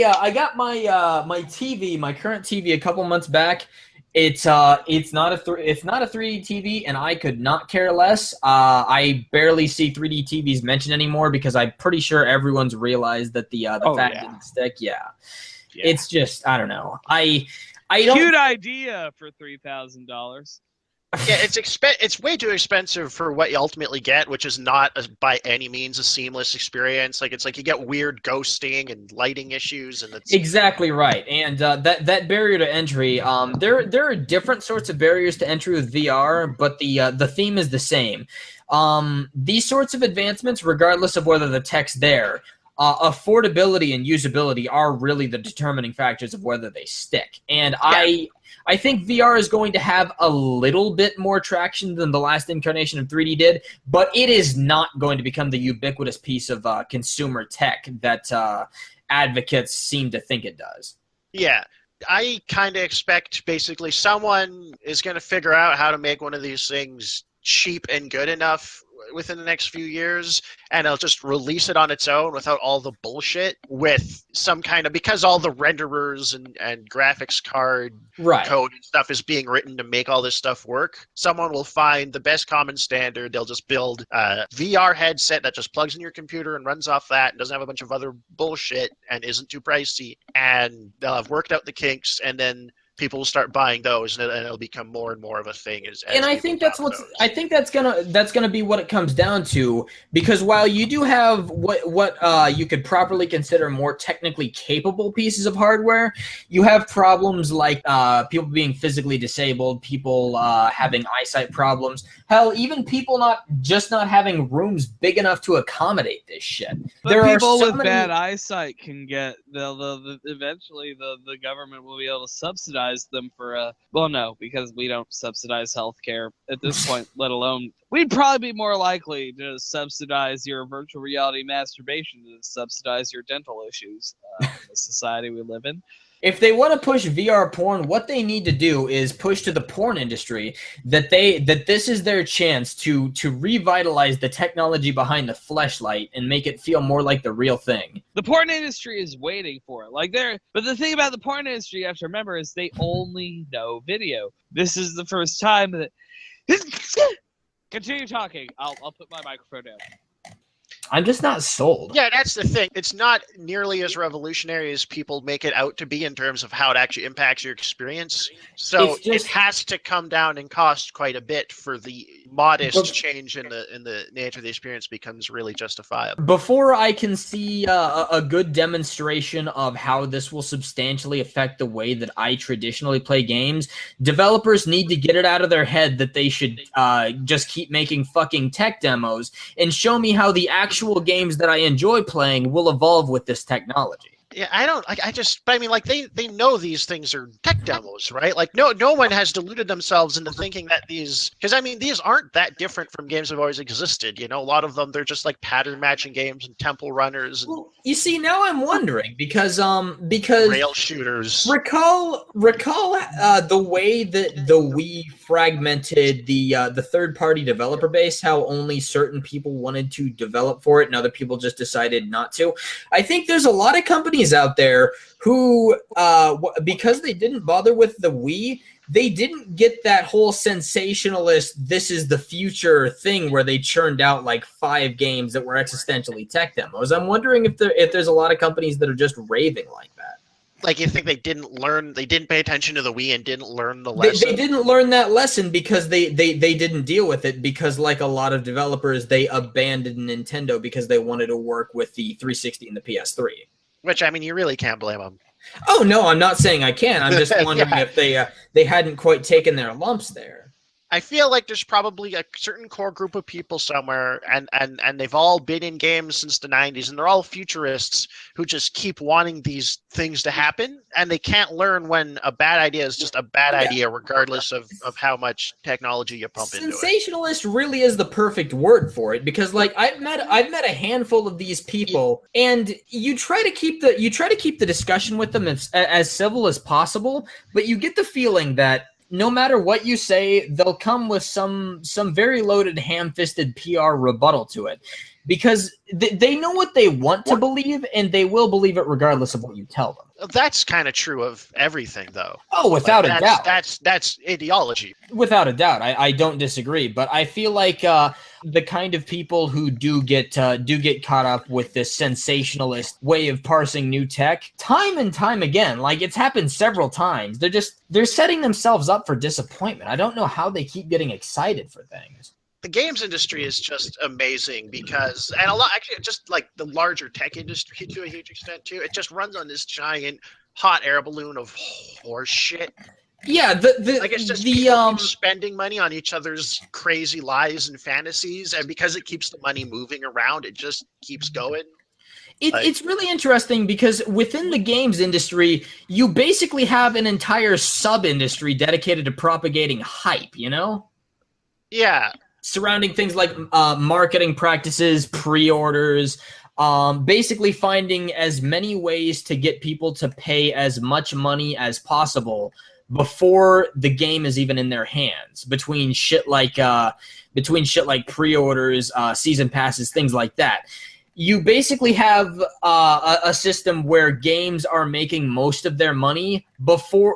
TV, my current TV, a couple months back. It's not a 3D TV, and I could not care less. I barely see 3D TVs mentioned anymore because I'm pretty sure everyone's realized that the fact didn't stick. Yeah, it's just, I don't know. I don't.
Cute idea for $3,000.
Yeah, it's way too expensive for what you ultimately get, which is not by any means a seamless experience. Like, it's like you get weird ghosting and lighting issues, and it's
exactly right. And that barrier to entry, there are different sorts of barriers to entry with VR, but the theme is the same. These sorts of advancements, regardless of whether the tech's there, affordability and usability are really the determining factors of whether they stick. And I think VR is going to have a little bit more traction than the last incarnation of 3D did, but it is not going to become the ubiquitous piece of consumer tech that advocates seem to think it does.
Yeah. I kind of expect basically someone is going to figure out how to make one of these things cheap and good enough within the next few years, and they'll just release it on its own without all the bullshit with some kind of, because all the renderers and graphics card code and stuff is being written to make all this stuff work. Someone will find the best common standard. They'll just build a VR headset that just plugs in your computer and runs off that and doesn't have a bunch of other bullshit and isn't too pricey, and they'll have worked out the kinks, and then people will start buying those, and it'll become more and more of a thing. And I think that's
gonna be what it comes down to. Because while you do have what you could properly consider more technically capable pieces of hardware, you have problems like people being physically disabled, people having eyesight problems. Hell, even people not having rooms big enough to accommodate this shit.
But people with bad eyesight can get. They'll eventually the government will be able to subsidize them for because we don't subsidize healthcare at this point, let alone we'd probably be more likely to subsidize your virtual reality masturbation than subsidize your dental issues in the society we live in.
If they want to push VR porn, what they need to do is push to the porn industry that this is their chance to revitalize the technology behind the fleshlight and make it feel more like the real thing.
The porn industry is waiting for it. But the thing about the porn industry you have to remember is they only know video. This is the first time that continue talking. I'll put my microphone down.
I'm just not sold.
Yeah, that's the thing. It's not nearly as revolutionary as people make it out to be in terms of how it actually impacts your experience. So it has to come down and cost quite a bit for the modest change in the nature of the experience becomes really justifiable.
Before I can see a good demonstration of how this will substantially affect the way that I traditionally play games, developers need to get it out of their head that they should just keep making fucking tech demos and show me how the actual games that I enjoy playing will evolve with this technology.
Yeah, they know these things are tech demos, right? Like, no one has deluded themselves into thinking that these aren't that different from games that have always existed. You know, a lot of them, they're just like pattern matching games and temple runners. And
you see, now I'm wondering because
rail shooters.
Recall the way that the Wii fragmented the third-party developer base, how only certain people wanted to develop for it and other people just decided not to. I think there's a lot of companies out there who, because they didn't bother with the Wii, they didn't get that whole sensationalist, this is the future thing where they churned out like 5 games that were existentially tech demos. I'm wondering if there's a lot of companies that are just raving like that.
Like, you think they didn't pay attention to the Wii and didn't learn the lesson?
They didn't learn that lesson because they didn't deal with it, because like a lot of developers, they abandoned Nintendo because they wanted to work with the 360 and the PS3.
Which, I mean, you really can't blame them.
Oh, no, I'm not saying I can. I'm just wondering if they hadn't quite taken their lumps there.
I feel like there's probably a certain core group of people somewhere, and they've all been in games since the 90s, and they're all futurists who just keep wanting these things to happen, and they can't learn when a bad idea is just a bad idea, regardless of how much technology you pump into it.
Sensationalist really is the perfect word for it, because like I've met a handful of these people, and you try to keep the discussion with them as civil as possible, but you get the feeling that no matter what you say, they'll come with some very loaded, ham-fisted PR rebuttal to it. Because they know what they want to believe, and they will believe it regardless of what you tell them.
That's kind of true of everything, though.
Oh, without a doubt.
That's ideology.
Without a doubt. I don't disagree. But I feel like the kind of people who do get caught up with this sensationalist way of parsing new tech, time and time again, like it's happened several times, they're setting themselves up for disappointment. I don't know how they keep getting excited for things.
The games industry is just amazing because, and a lot, actually, just like the larger tech industry to a huge extent too, it just runs on this giant hot air balloon of horse shit.
Yeah,
it's just people spending money on each other's crazy lies and fantasies, and because it keeps the money moving around, it just keeps going.
It's really interesting because within the games industry, you basically have an entire sub-industry dedicated to propagating hype, you know?
Yeah.
Surrounding things like marketing practices, pre-orders, basically finding as many ways to get people to pay as much money as possible before the game is even in their hands. Between shit like pre-orders, season passes, things like that. You basically have a system where games are making most of their money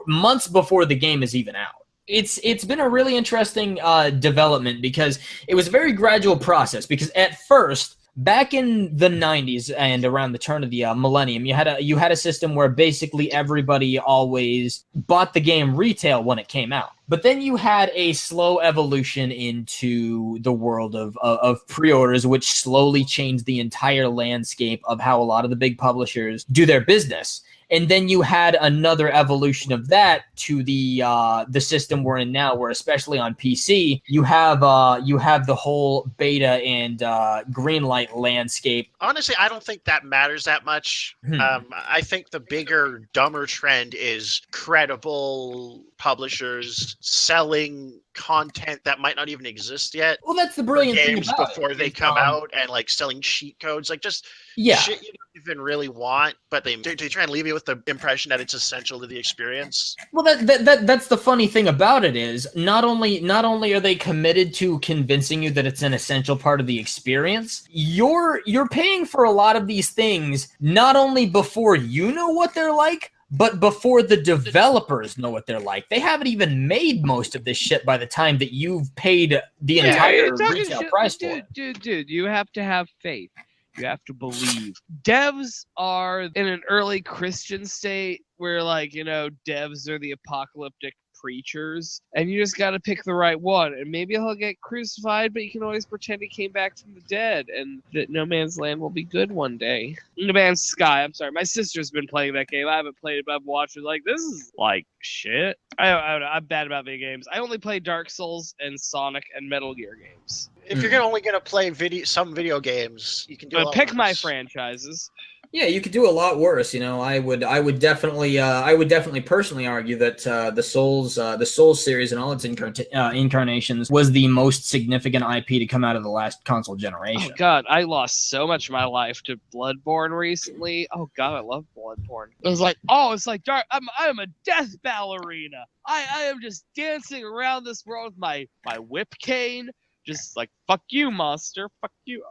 months before the game is even out. It's been a really interesting development because it was a very gradual process. Because at first, back in the 90s and around the turn of the millennium, you had a system where basically everybody always bought the game retail when it came out. But then you had a slow evolution into the world of pre-orders, which slowly changed the entire landscape of how a lot of the big publishers do their business. And then you had another evolution of that to the system we're in now, where especially on PC, you have the whole beta and green light landscape.
Honestly, I don't think that matters that much. I think the bigger, dumber trend is credible publishers selling content that might not even exist yet.
Well, that's the brilliant thing
games
about
before they come out, and like selling cheat codes, like just shit you don't even really want, but they try and leave you with the impression that it's essential to the experience.
Well, that's the funny thing about it is not only are they committed to convincing you that it's an essential part of the experience, you're paying for a lot of these things not only before you know what they're like, but before the developers know what they're like. They haven't even made most of this shit by the time that you've paid the entire retail price for it.
Dude, you have to have faith. You have to believe. Devs are in an early Christian state where, like, you know, devs are the apocalyptic preachers, and you just got to pick the right one. And maybe he'll get crucified, but you can always pretend he came back from the dead, and that No Man's Land will be good one day. No Man's Sky, I'm sorry. My sister's been playing that game. I haven't played it, but I've watched it. Like, this is like shit. I'm bad about video games. I only play Dark Souls and Sonic and Metal Gear games.
If you're only going to play some video games, you can do
pick worse. My franchises.
Yeah, you could do a lot worse. You know, I would definitely personally argue that the Souls series and all its incarnations was the most significant IP to come out of the last console generation.
Oh God, I lost so much of my life to Bloodborne recently. Oh God, I love Bloodborne. It was like, it's like dark. I'm a death ballerina. I am just dancing around this world with my whip cane, just like fuck you, monster, fuck you.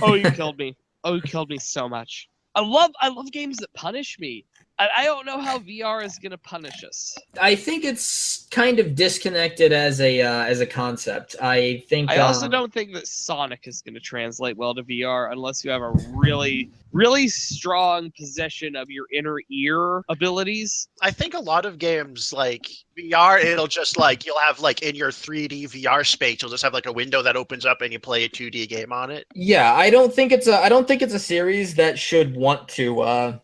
Oh, you killed me. Oh, you killed me so much. I love games that punish me. I don't know how VR is going to punish us.
I think it's kind of disconnected as a concept. I
also don't think that Sonic is going to translate well to VR unless you have a really, really strong possession of your inner ear abilities.
I think a lot of games like VR, it'll just like you'll have like in your 3D VR space, you'll just have like a window that opens up and you play a 2D game on it.
Yeah, I don't think it's a series that should want to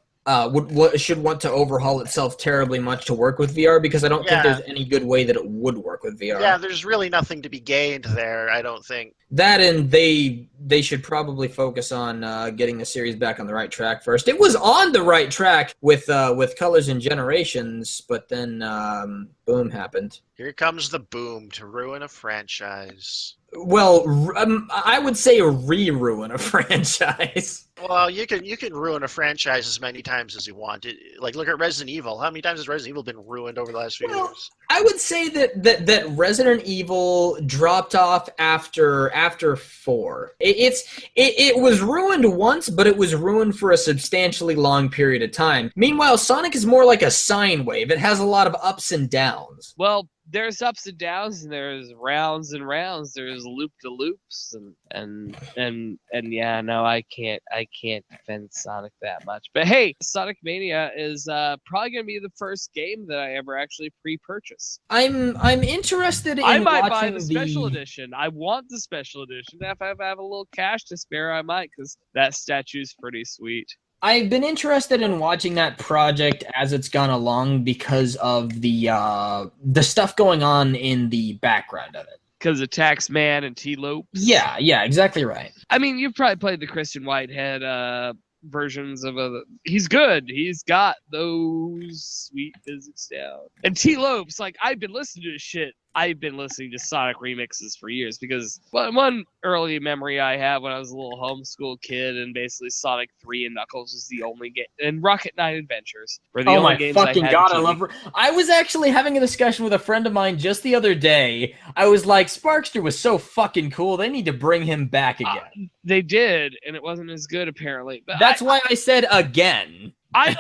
should want to overhaul itself terribly much to work with VR, because I don't think there's any good way that it would work with VR.
Yeah, there's really nothing to be gained there, I don't think.
That, and they should probably focus on getting the series back on the right track first. It was on the right track with Colors and Generations, but then boom happened.
Here comes the boom to ruin a franchise.
Well, I would say re-ruin a franchise.
Well, you can ruin a franchise as many times as you want. Like, look at Resident Evil. How many times has Resident Evil been ruined over the last few years?
I would say that Resident Evil dropped off after 4. It was ruined once, but it was ruined for a substantially long period of time. Meanwhile, Sonic is more like a sine wave. It has a lot of ups and downs.
Well, there's ups and downs, and there's rounds and rounds. There's loop-to-loops, and yeah, no, I can't defend Sonic that much. But hey, Sonic Mania is probably gonna be the first game that I ever actually pre-purchase.
I'm interested in.
I might buy the special edition. I want the special edition. If I have a little cash to spare, I might, because that statue's pretty sweet.
I've been interested in watching that project as it's gone along because of the stuff going on in the background of it.
Because of Taxman and T-Lopes?
Yeah, exactly right.
I mean, you've probably played the Christian Whitehead versions of a. He's good. He's got those sweet physics down. And T Lopes, like I've been listening to his shit. I've been listening to Sonic remixes for years because one early memory I have when I was a little homeschool kid and basically Sonic 3 and Knuckles was the only game, and Rocket Knight Adventures were the only games I had. Oh my fucking god,
I love. I was actually having a discussion with a friend of mine just the other day. I was like, Sparkster was so fucking cool. They need to bring him back again.
They did, and it wasn't as good apparently. But
that's why I said again.
I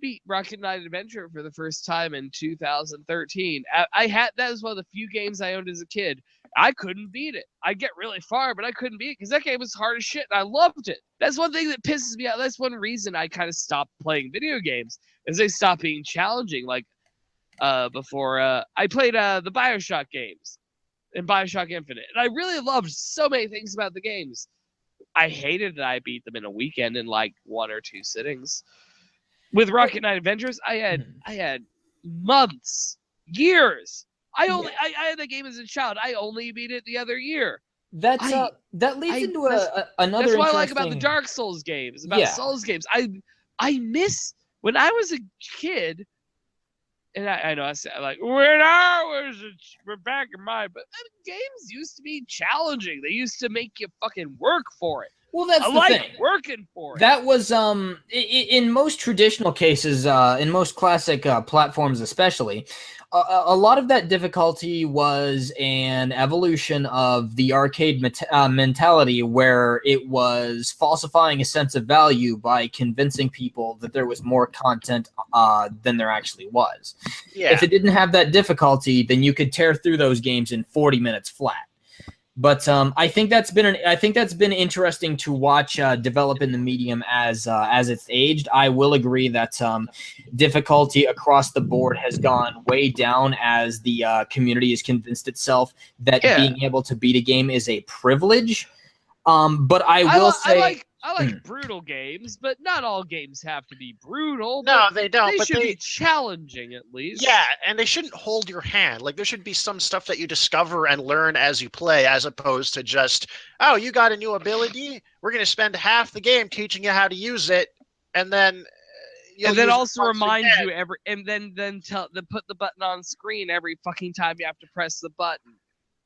beat Rocket Knight Adventure for the first time in 2013. That was one of the few games I owned as a kid. I couldn't beat it. I get really far, but I couldn't beat it because that game was hard as shit, and I loved it. That's one thing that pisses me off. That's one reason I kind of stopped playing video games, is they stopped being challenging. Like before, I played the BioShock games and BioShock Infinite, and I really loved so many things about the games. I hated that I beat them in a weekend in like 1 or 2 sittings. With Rocket Knight Adventures, I had months, years. I had the game as a child. I only beat it the other year.
That leads into another.
That's what I like about the Dark Souls games, about Souls games. I miss when I was a kid. And I know I said like when I was we're back in my, but games used to be challenging. They used to make you fucking work for it.
Well, that's the thing.
Working for it.
That was in most traditional cases, in most classic platforms, especially. A lot of that difficulty was an evolution of the arcade mentality where it was falsifying a sense of value by convincing people that there was more content than there actually was. Yeah. If it didn't have that difficulty, then you could tear through those games in 40 minutes flat. But I think that's been interesting to watch develop in the medium as it's aged. I will agree that difficulty across the board has gone way down as the community has convinced itself that being able to beat a game is a privilege. But I will say
I like brutal games, but not all games have to be brutal.
No, they don't.
They should be challenging at least.
Yeah, and they shouldn't hold your hand. Like there should be some stuff that you discover and learn as you play, as opposed to just, oh, you got a new ability. We're going to spend half the game teaching you how to use it, and then
also remind you then put the button on screen every fucking time you have to press the button.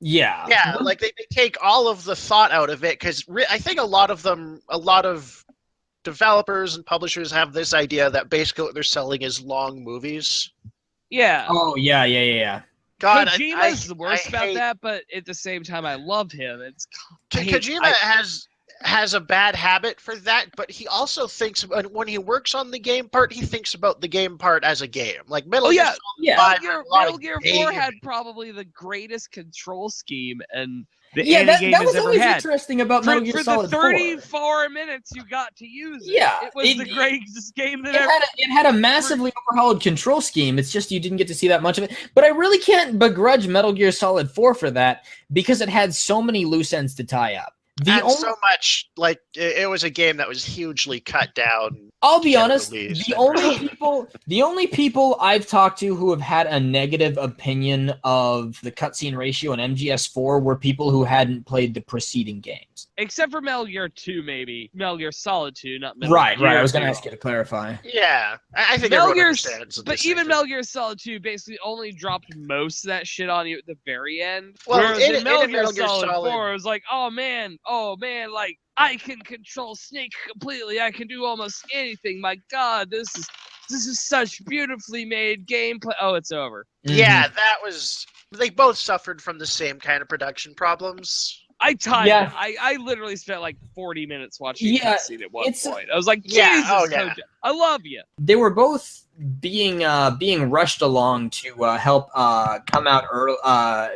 Yeah,
like they take all of the thought out of it, because I think a lot of developers and publishers have this idea that basically what they're selling is long movies.
Yeah.
Oh, yeah.
God, Kojima's the worst about that, but at the same time, I love him.
Kojima has a bad habit for that, but he also thinks when he works on the game part, he thinks about the game part as a game. Like Metal Gear Solid 5,
Metal Gear 4 had probably the greatest control scheme and the game
that
has
was
ever
always
had.
Interesting about Metal Gear Solid 4.
For the 34 minutes you got to use it, it was the greatest game that ever.
It had a massively overhauled control scheme. It's just you didn't get to see that much of it. But I really can't begrudge Metal Gear Solid 4 for that, because it had so many loose ends to tie up.
So much, like, it was a game that was hugely cut down.
I'll be honest, the only people I've talked to who have had a negative opinion of the cutscene ratio in MGS4 were people who hadn't played the preceding games.
Except for Metal Gear 2, maybe. Metal Gear Solid 2, not Metal
Gear. Right, I was going to
to
ask you to clarify.
Yeah, I think Metal Gear understands.
But even Metal Gear Solid 2 basically only dropped most of that shit on you at the very end.
Well,
whereas in Metal Gear Solid 4, it was like, oh man, like, I can control Snake completely. I can do almost anything. My God, this is such beautifully made gameplay. Oh, it's over.
Yeah, they both suffered from the same kind of production problems.
I literally spent like 40 minutes watching the cutscene at one point. I was like, Jesus, Kojima, I love you.
They were both being rushed along to help come out early,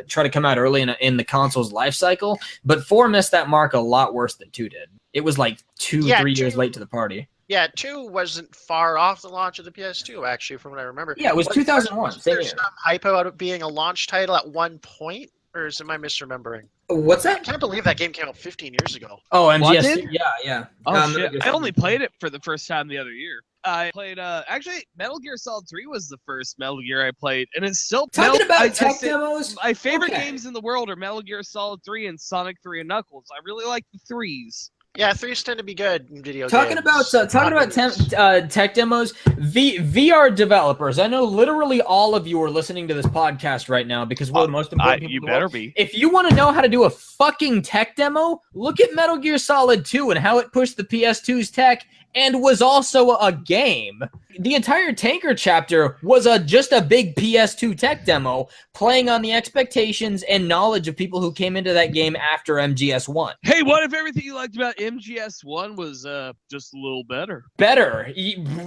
try to come out early in the console's life cycle. But 4 missed that mark a lot worse than 2 did. It was like 3 years late to the party.
Yeah, 2 wasn't far off the launch of the PS2, actually, from what I remember.
Yeah, it was 2001.
Was there some hype about it being a launch title at one point? Or am I misremembering?
What's that?
I can't believe that game came out 15 years ago.
Oh, MGS. Yeah.
Oh, shit. I only played it for the first time the other year. I played, actually, Metal Gear Solid 3 was the first Metal Gear I played, and it's still...
Talking about tech demos?
My favorite games in the world are Metal Gear Solid 3 and Sonic 3 and Knuckles. I really like the 3s.
Yeah, 3s tend to be good in video
Talking
games.
about tech demos, VR developers. I know literally all of you are listening to this podcast right now because we're the most important people
you
in the
better
world.
be.
If you want to know how to do a fucking tech demo, look at Metal Gear Solid 2 and how it pushed the PS2's tech and was also a game. The entire Tanker chapter was just a big PS2 tech demo playing on the expectations and knowledge of people who came into that game after MGS1.
Hey, what if everything you liked about MGS1 was just a little better?
Better.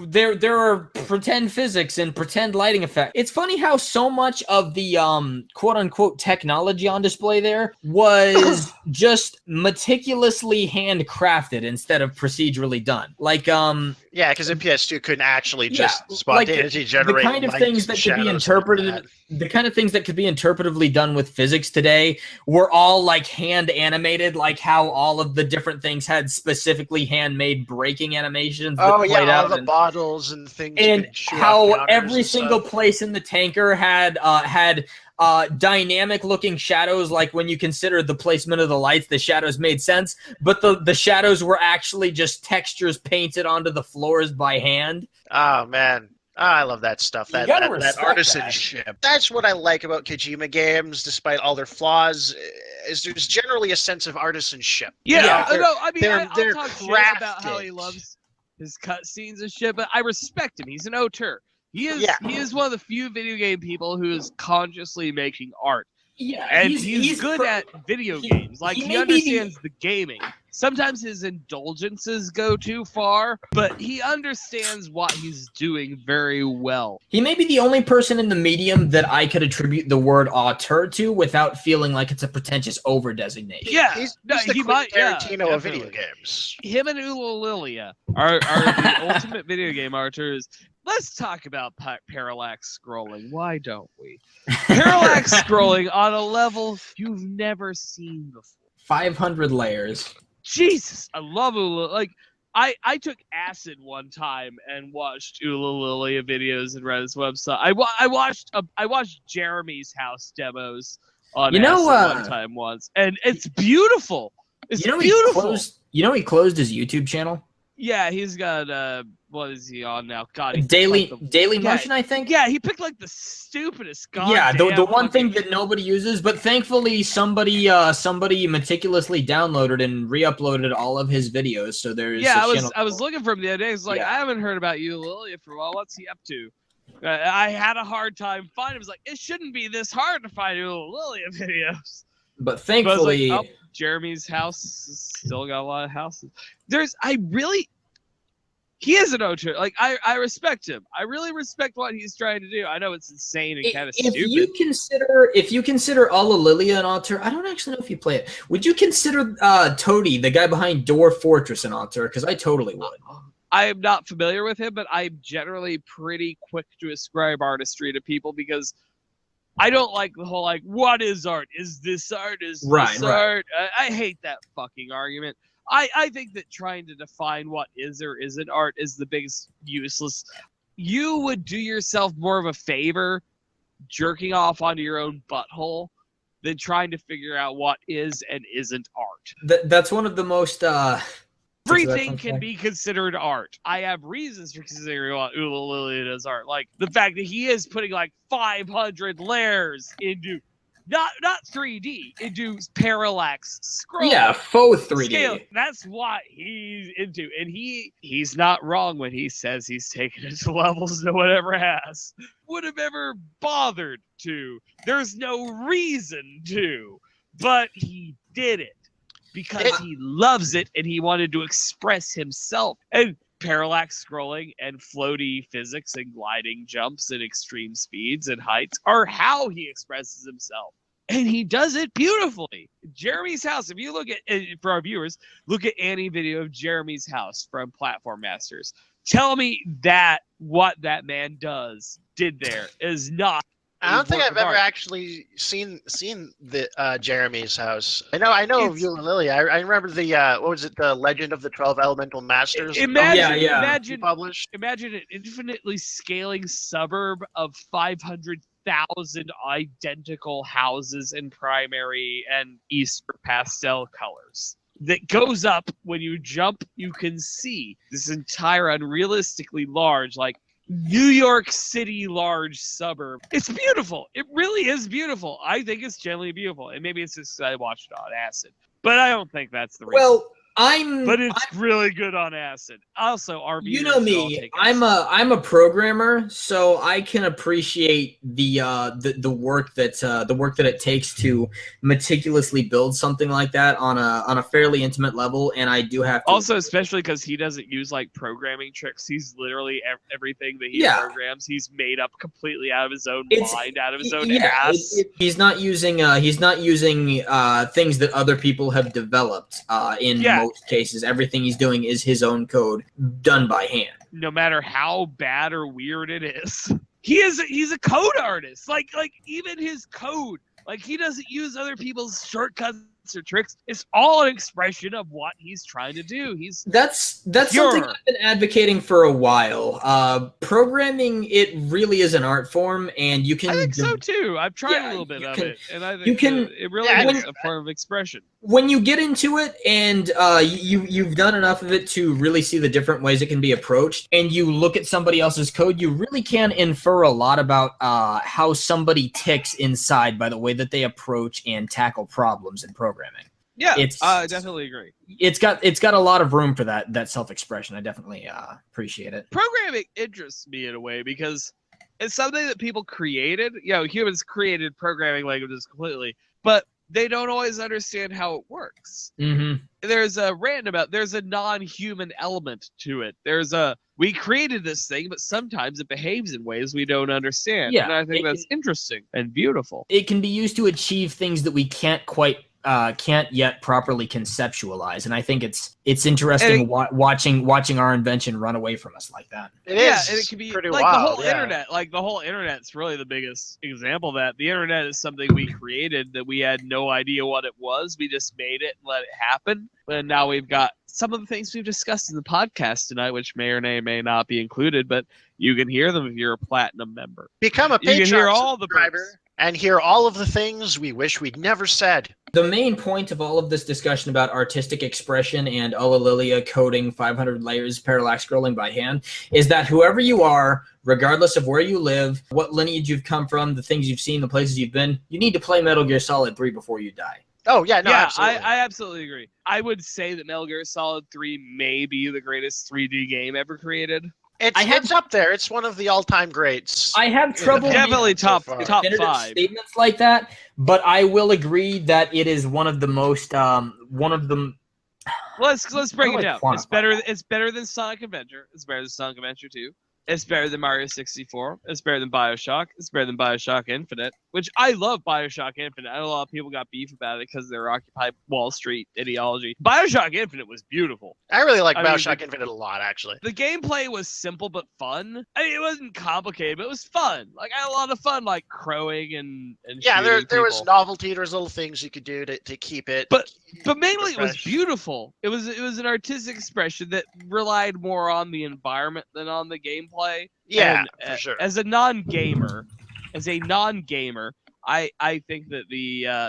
There are pretend physics and pretend lighting effects. It's funny how so much of the quote-unquote technology on display there was just meticulously handcrafted instead of procedurally done. Like,
yeah, because in PS2 couldn't actually just spontaneously generate
the kind of things that could be interpreted. The kind of things that could be interpretively done with physics today were all like hand animated, like how all of the different things had specifically handmade braking animations.
All the bottles and things.
And how every single place in the tanker had dynamic looking shadows. Like when you consider the placement of the lights, the shadows made sense, but the shadows were actually just textures painted onto the floors by hand.
Oh man. I love that stuff. That artisanship. That's what I like about Kojima games, despite all their flaws, is there's generally a sense of artisanship.
Yeah,
they're
I'll talk shit about how he loves his cutscenes and shit, but I respect him. He's an auteur. He is one of the few video game people who is consciously making art.
Yeah,
and he's good at video games. Like he understands the gaming. Sometimes his indulgences go too far, but he understands what he's doing very well.
He may be the only person in the medium that I could attribute the word auteur to without feeling like it's a pretentious over-designation.
Yeah, he's the Tarantino of video games.
Him and Ula are the ultimate video game auteurs. Let's talk about parallax scrolling. Why don't we? Parallax scrolling on a level you've never seen before.
500 layers.
Jesus, I love Ula. Like, I took acid one time and watched Ula videos and read his website. I watched Jeremy's house demos on acid one time once, and it's beautiful. It's beautiful.
He closed his YouTube channel?
Yeah, he's got what is he on now? God,
Daily Motion, I think.
Yeah, he picked like the stupidest.
The one thing that nobody uses, but thankfully somebody meticulously downloaded and re-uploaded all of his videos. So there's
I was looking for him the other day. It's like I haven't heard about you, Lilia, for a while. What's he up to? I had a hard time finding him. It was like it shouldn't be this hard to find Lilia videos.
But thankfully,
Jeremy's house still got a lot of houses. He is an auteur. Like I respect him. I really respect what he's trying to do. I know it's insane and kind of stupid.
If you consider Alla Lilia an auteur, I don't actually know if you play it. Would you consider Toady, the guy behind Dwarf Fortress, an auteur? Because I totally would.
I am not familiar with him, but I'm generally pretty quick to ascribe artistry to people because I don't like the whole what is art? Is this art? Is this art? I hate that fucking argument. I think that trying to define what is or isn't art is the biggest useless. You would do yourself more of a favor jerking off onto your own butthole than trying to figure out what is and isn't art.
That's one of the most...
Everything can be considered art. I have reasons for considering what Ula Lilia does art. Like the fact that he is putting 500 layers into... Not 3D, into parallax scroll.
Yeah, faux 3D.
Scale. That's what he's into. And he's not wrong when he says he's taken it to levels no one ever has. Would have ever bothered to. There's no reason to. But he did it. Because he loves it and he wanted to express himself. And parallax scrolling and floaty physics and gliding jumps and extreme speeds and heights are how he expresses himself. And he does it beautifully. Jeremy's house, if you look at, for our viewers, look at any video of Jeremy's house from Platform Masters. Tell me that what that man did there is not.
I don't think I've ever actually seen the Jeremy's house. I know of Ula Lilia. I remember the what was it? The Legend of the 12 Elemental Masters.
Imagine an infinitely scaling suburb of 500,000 identical houses in primary and Easter pastel colors. that goes up. When you jump, you can see this entire unrealistically large, like New York City large suburb. It's beautiful. It really is beautiful. I think it's generally beautiful. And maybe it's just I watched it on acid. But I don't think that's the reason.
Well,
But it's really good on acid. Also, RV.
You know me. I'm a programmer, so I can appreciate the work that it takes to meticulously build something like that on a fairly intimate level. And I do have to
also, especially because he doesn't use like programming tricks. He's literally everything that he programs. He's made up completely out of his own mind, out of his own ass.
He's not using things that other people have developed in most cases. Everything he's doing is his own code done by hand.
No matter how bad or weird it is. He's a code artist. Like even his code, like he doesn't use other people's shortcuts or tricks. It's all an expression of what he's trying to do. That's
something I've been advocating for a while. Programming, it really is an art form, and you can.
I think so too. I've tried a little bit of it, and I think it really is a form of expression.
When you get into it, and you've done enough of it to really see the different ways it can be approached, and you look at somebody else's code, you really can infer a lot about how somebody ticks inside by the way that they approach and tackle problems in programming.
Yeah, I definitely agree.
It's got a lot of room for that self-expression. I definitely appreciate it.
Programming interests me in a way because it's something that people created. Humans created programming languages completely, but they don't always understand how it works.
Mm-hmm.
There's a non-human element to it. We created this thing, but sometimes it behaves in ways we don't understand.
Yeah,
and I think that's interesting and beautiful.
It can be used to achieve things that we can't yet properly conceptualize, and I think it's interesting watching our invention run away from us like that.
It is,
and it can be
pretty
like
wild,
the whole internet. Like the whole internet's really the biggest example of that. The internet is something we created that we had no idea what it was. We just made it and let it happen. And now we've got some of the things we've discussed in the podcast tonight, which may or may not be included, but you can hear them if you're a platinum member.
Become a Patreon
you can hear all
subscriber and hear all of the things we wish we'd never said.
The main point of all of this discussion about artistic expression and Lilia coding 500 layers parallax scrolling by hand is that whoever you are, regardless of where you live, what lineage you've come from, the things you've seen, the places you've been, you need to play Metal Gear Solid 3 before you die.
Oh, yeah, no, absolutely.
I absolutely agree. I would say that Metal Gear Solid 3 may be the greatest 3D game ever created.
It's up there. It's one of the all-time greats.
I have trouble
definitely top 5
statements like that, but I will agree that it is one of the most
Let's break it down. It's better than Sonic Adventure. It's better than Sonic Adventure 2. It's better than Mario 64. It's better than BioShock. It's better than BioShock Infinite, which I love BioShock Infinite. I know a lot of people got beef about it because of their Occupy Wall Street ideology. BioShock Infinite was beautiful.
I really like BioShock Infinite a lot, actually.
The gameplay was simple but fun. I mean, it wasn't complicated, but it was fun. Like, I had a lot of fun, like, crowing and
yeah, there was novelty. There was little things you could do to keep it.
But mainly it was beautiful. It was an artistic expression that relied more on the environment than on the gameplay.
Yeah, for sure.
As a non-gamer, I think that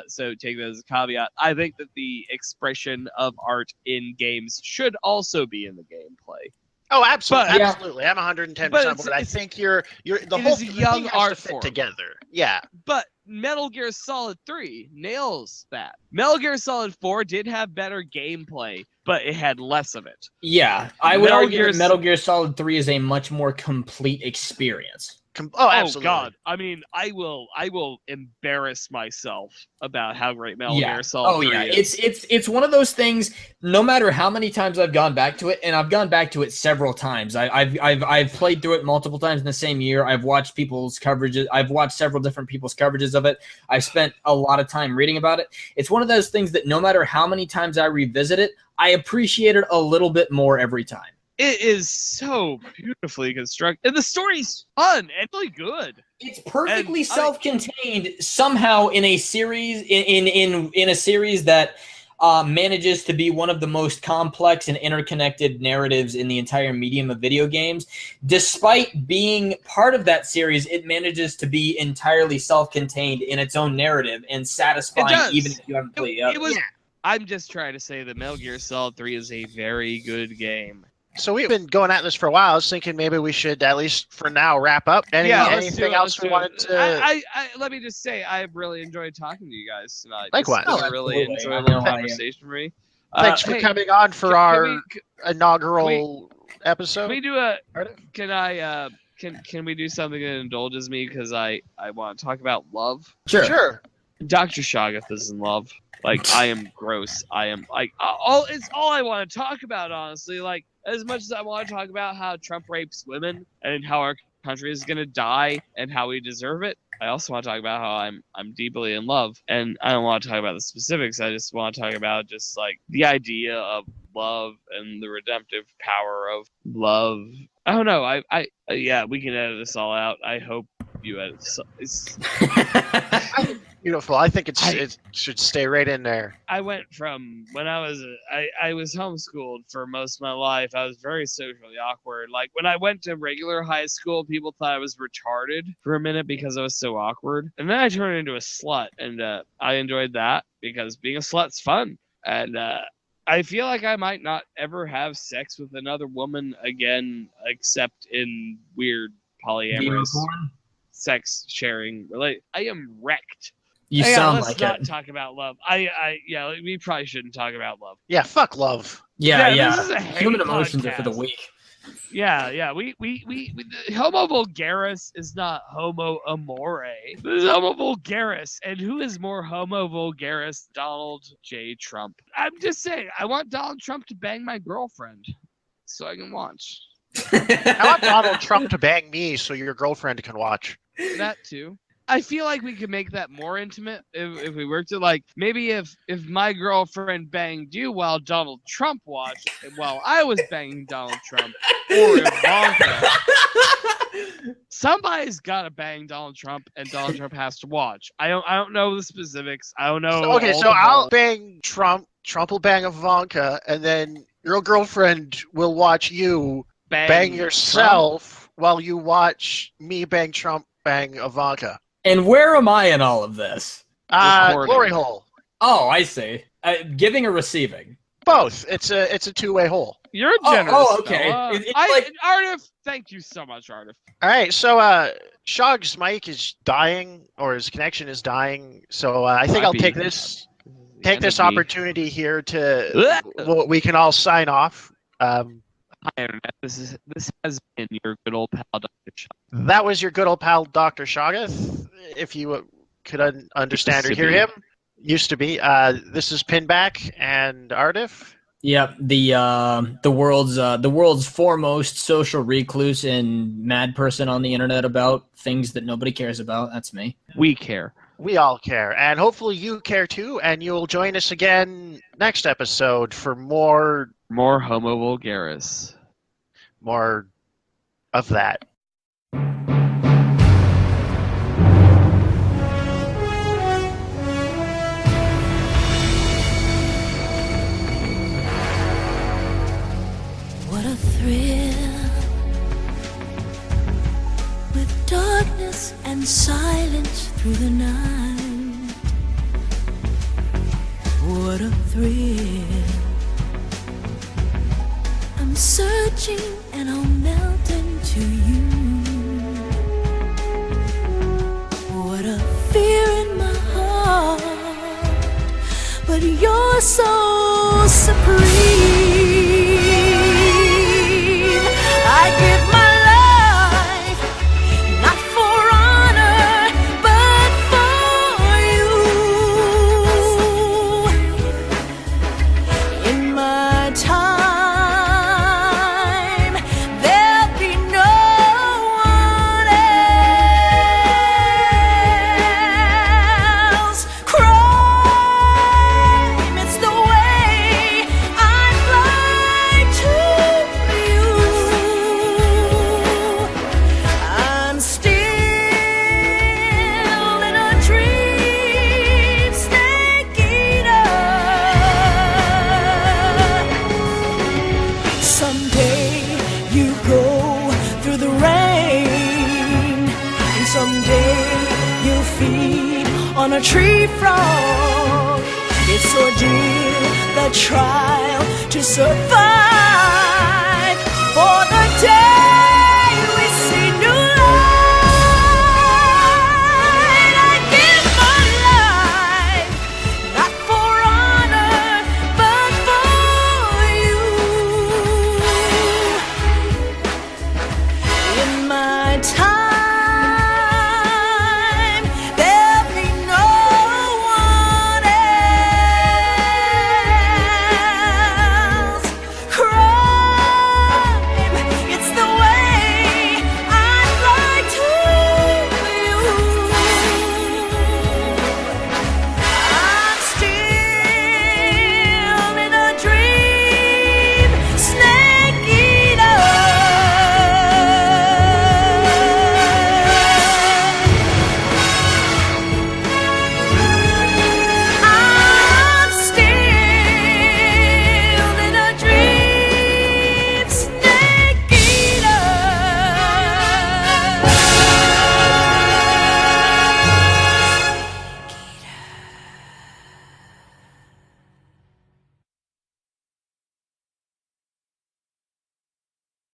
so take that as a caveat. I think that the expression of art in games should also be in the gameplay.
Oh, absolutely, absolutely. I'm 110% but I think the whole
young art
has to fit together. Yeah.
But Metal Gear Solid 3 nails that. Metal Gear Solid 4 did have better gameplay, but it had less of it.
Yeah, I would argue that Metal Gear Solid 3 is a much more complete experience.
Absolutely.
Oh God! I mean, I will embarrass myself about how great Metal Gear Solid 3 is.
It's one of those things. No matter how many times I've gone back to it, and I've gone back to it several times. I've played through it multiple times in the same year. I've watched people's coverages. I've watched several different people's coverages of it. I've spent a lot of time reading about it. It's one of those things that no matter how many times I revisit it, I appreciate it a little bit more every time.
It is so beautifully constructed, and the story's fun and really good.
It's perfectly self-contained somehow in a series in a series that manages to be one of the most complex and interconnected narratives in the entire medium of video games. Despite being part of that series, it manages to be entirely self-contained in its own narrative and satisfying, even if you haven't played it.
I'm just trying to say that Metal Gear Solid 3 is a very good game.
So we've been going at this for a while. I was thinking maybe we should, at least for now, wrap up. Anything else we wanted to...
I let me just say, I really enjoyed talking to you guys tonight.
Likewise.
This was a really enjoyable conversation for me.
Thanks for coming on for our inaugural episode.
Can we do Can we do something that indulges me? Because I want to talk about love.
Sure.
Dr. Shoggoth is in love. Like, I am gross. I am like it's all I want to talk about, honestly. Like, as much as I want to talk about how Trump rapes women and how our country is gonna die and how we deserve it, I also want to talk about how I'm deeply in love. And I don't want to talk about the specifics. I just want to talk about just like the idea of love and the redemptive power of love. I don't know. Yeah, we can edit this all out. I hope you edit this.
Beautiful. I think it should stay right in there.
I went from when I was homeschooled for most of my life. I was very socially awkward. Like when I went to regular high school, people thought I was retarded for a minute because I was so awkward. And then I turned into a slut, and I enjoyed that because being a slut's fun. And I feel like I might not ever have sex with another woman again, except in weird polyamorous sex sharing. I am wrecked.
You sound like it.
Let's not talk about love. We probably shouldn't talk about love.
Yeah, fuck love.
Yeah. This is a hate
Human emotions
podcast.
are for the weak.
Yeah. We Homo vulgaris is not Homo amore. This is Homo vulgaris, and who is more Homo vulgaris? Donald J. Trump. I'm just saying, I want Donald Trump to bang my girlfriend, so I can watch.
I want Donald Trump to bang me, so your girlfriend can watch.
That too. I feel like we could make that more intimate if we worked it. Like, maybe if my girlfriend banged you while Donald Trump watched, and while I was banging Donald Trump, or Ivanka, somebody's got to bang Donald Trump, and Donald Trump has to watch. I don't know the specifics. I don't know.
Okay, so I'll bang Trump. Trump will bang Ivanka, and then your girlfriend will watch you bang yourself Trump while you watch me bang Trump bang Ivanka.
And where am I in all of this?
Glory hole.
Oh, I see. Giving or receiving?
Both. It's a two-way hole.
You're generous.
Oh, okay.
Artif, thank you so much, Artif.
All right, so Shog's mic is dying, or his connection is dying. So I think I'll take this opportunity here to we can all sign off.
Hi, Internet. This has been your good old pal, Dr. Shoggoth.
That was your good old pal, Dr. Shoggoth. If you could understand or hear him. Used to be. This is Pinback and Artif.
Yep, the world's foremost social recluse and mad person on the internet about things that nobody cares about. That's me.
We care.
We all care, and hopefully you care too. And you'll join us again next episode for more
Homo vulgaris.
More of that.
What a thrill, with darkness and silence through the night. What a thrill, I'm searching and I'll melt into you. What a fear in my heart, but you're so supreme. I give my life, not for honor, but for you. In my time, there'll be no one else. Crime, it's the way I fly to you. I'm still in a dream, snake eater. Someday you go through the rain, and someday you'll feed on a tree frog. This ordeal, the trial to survive.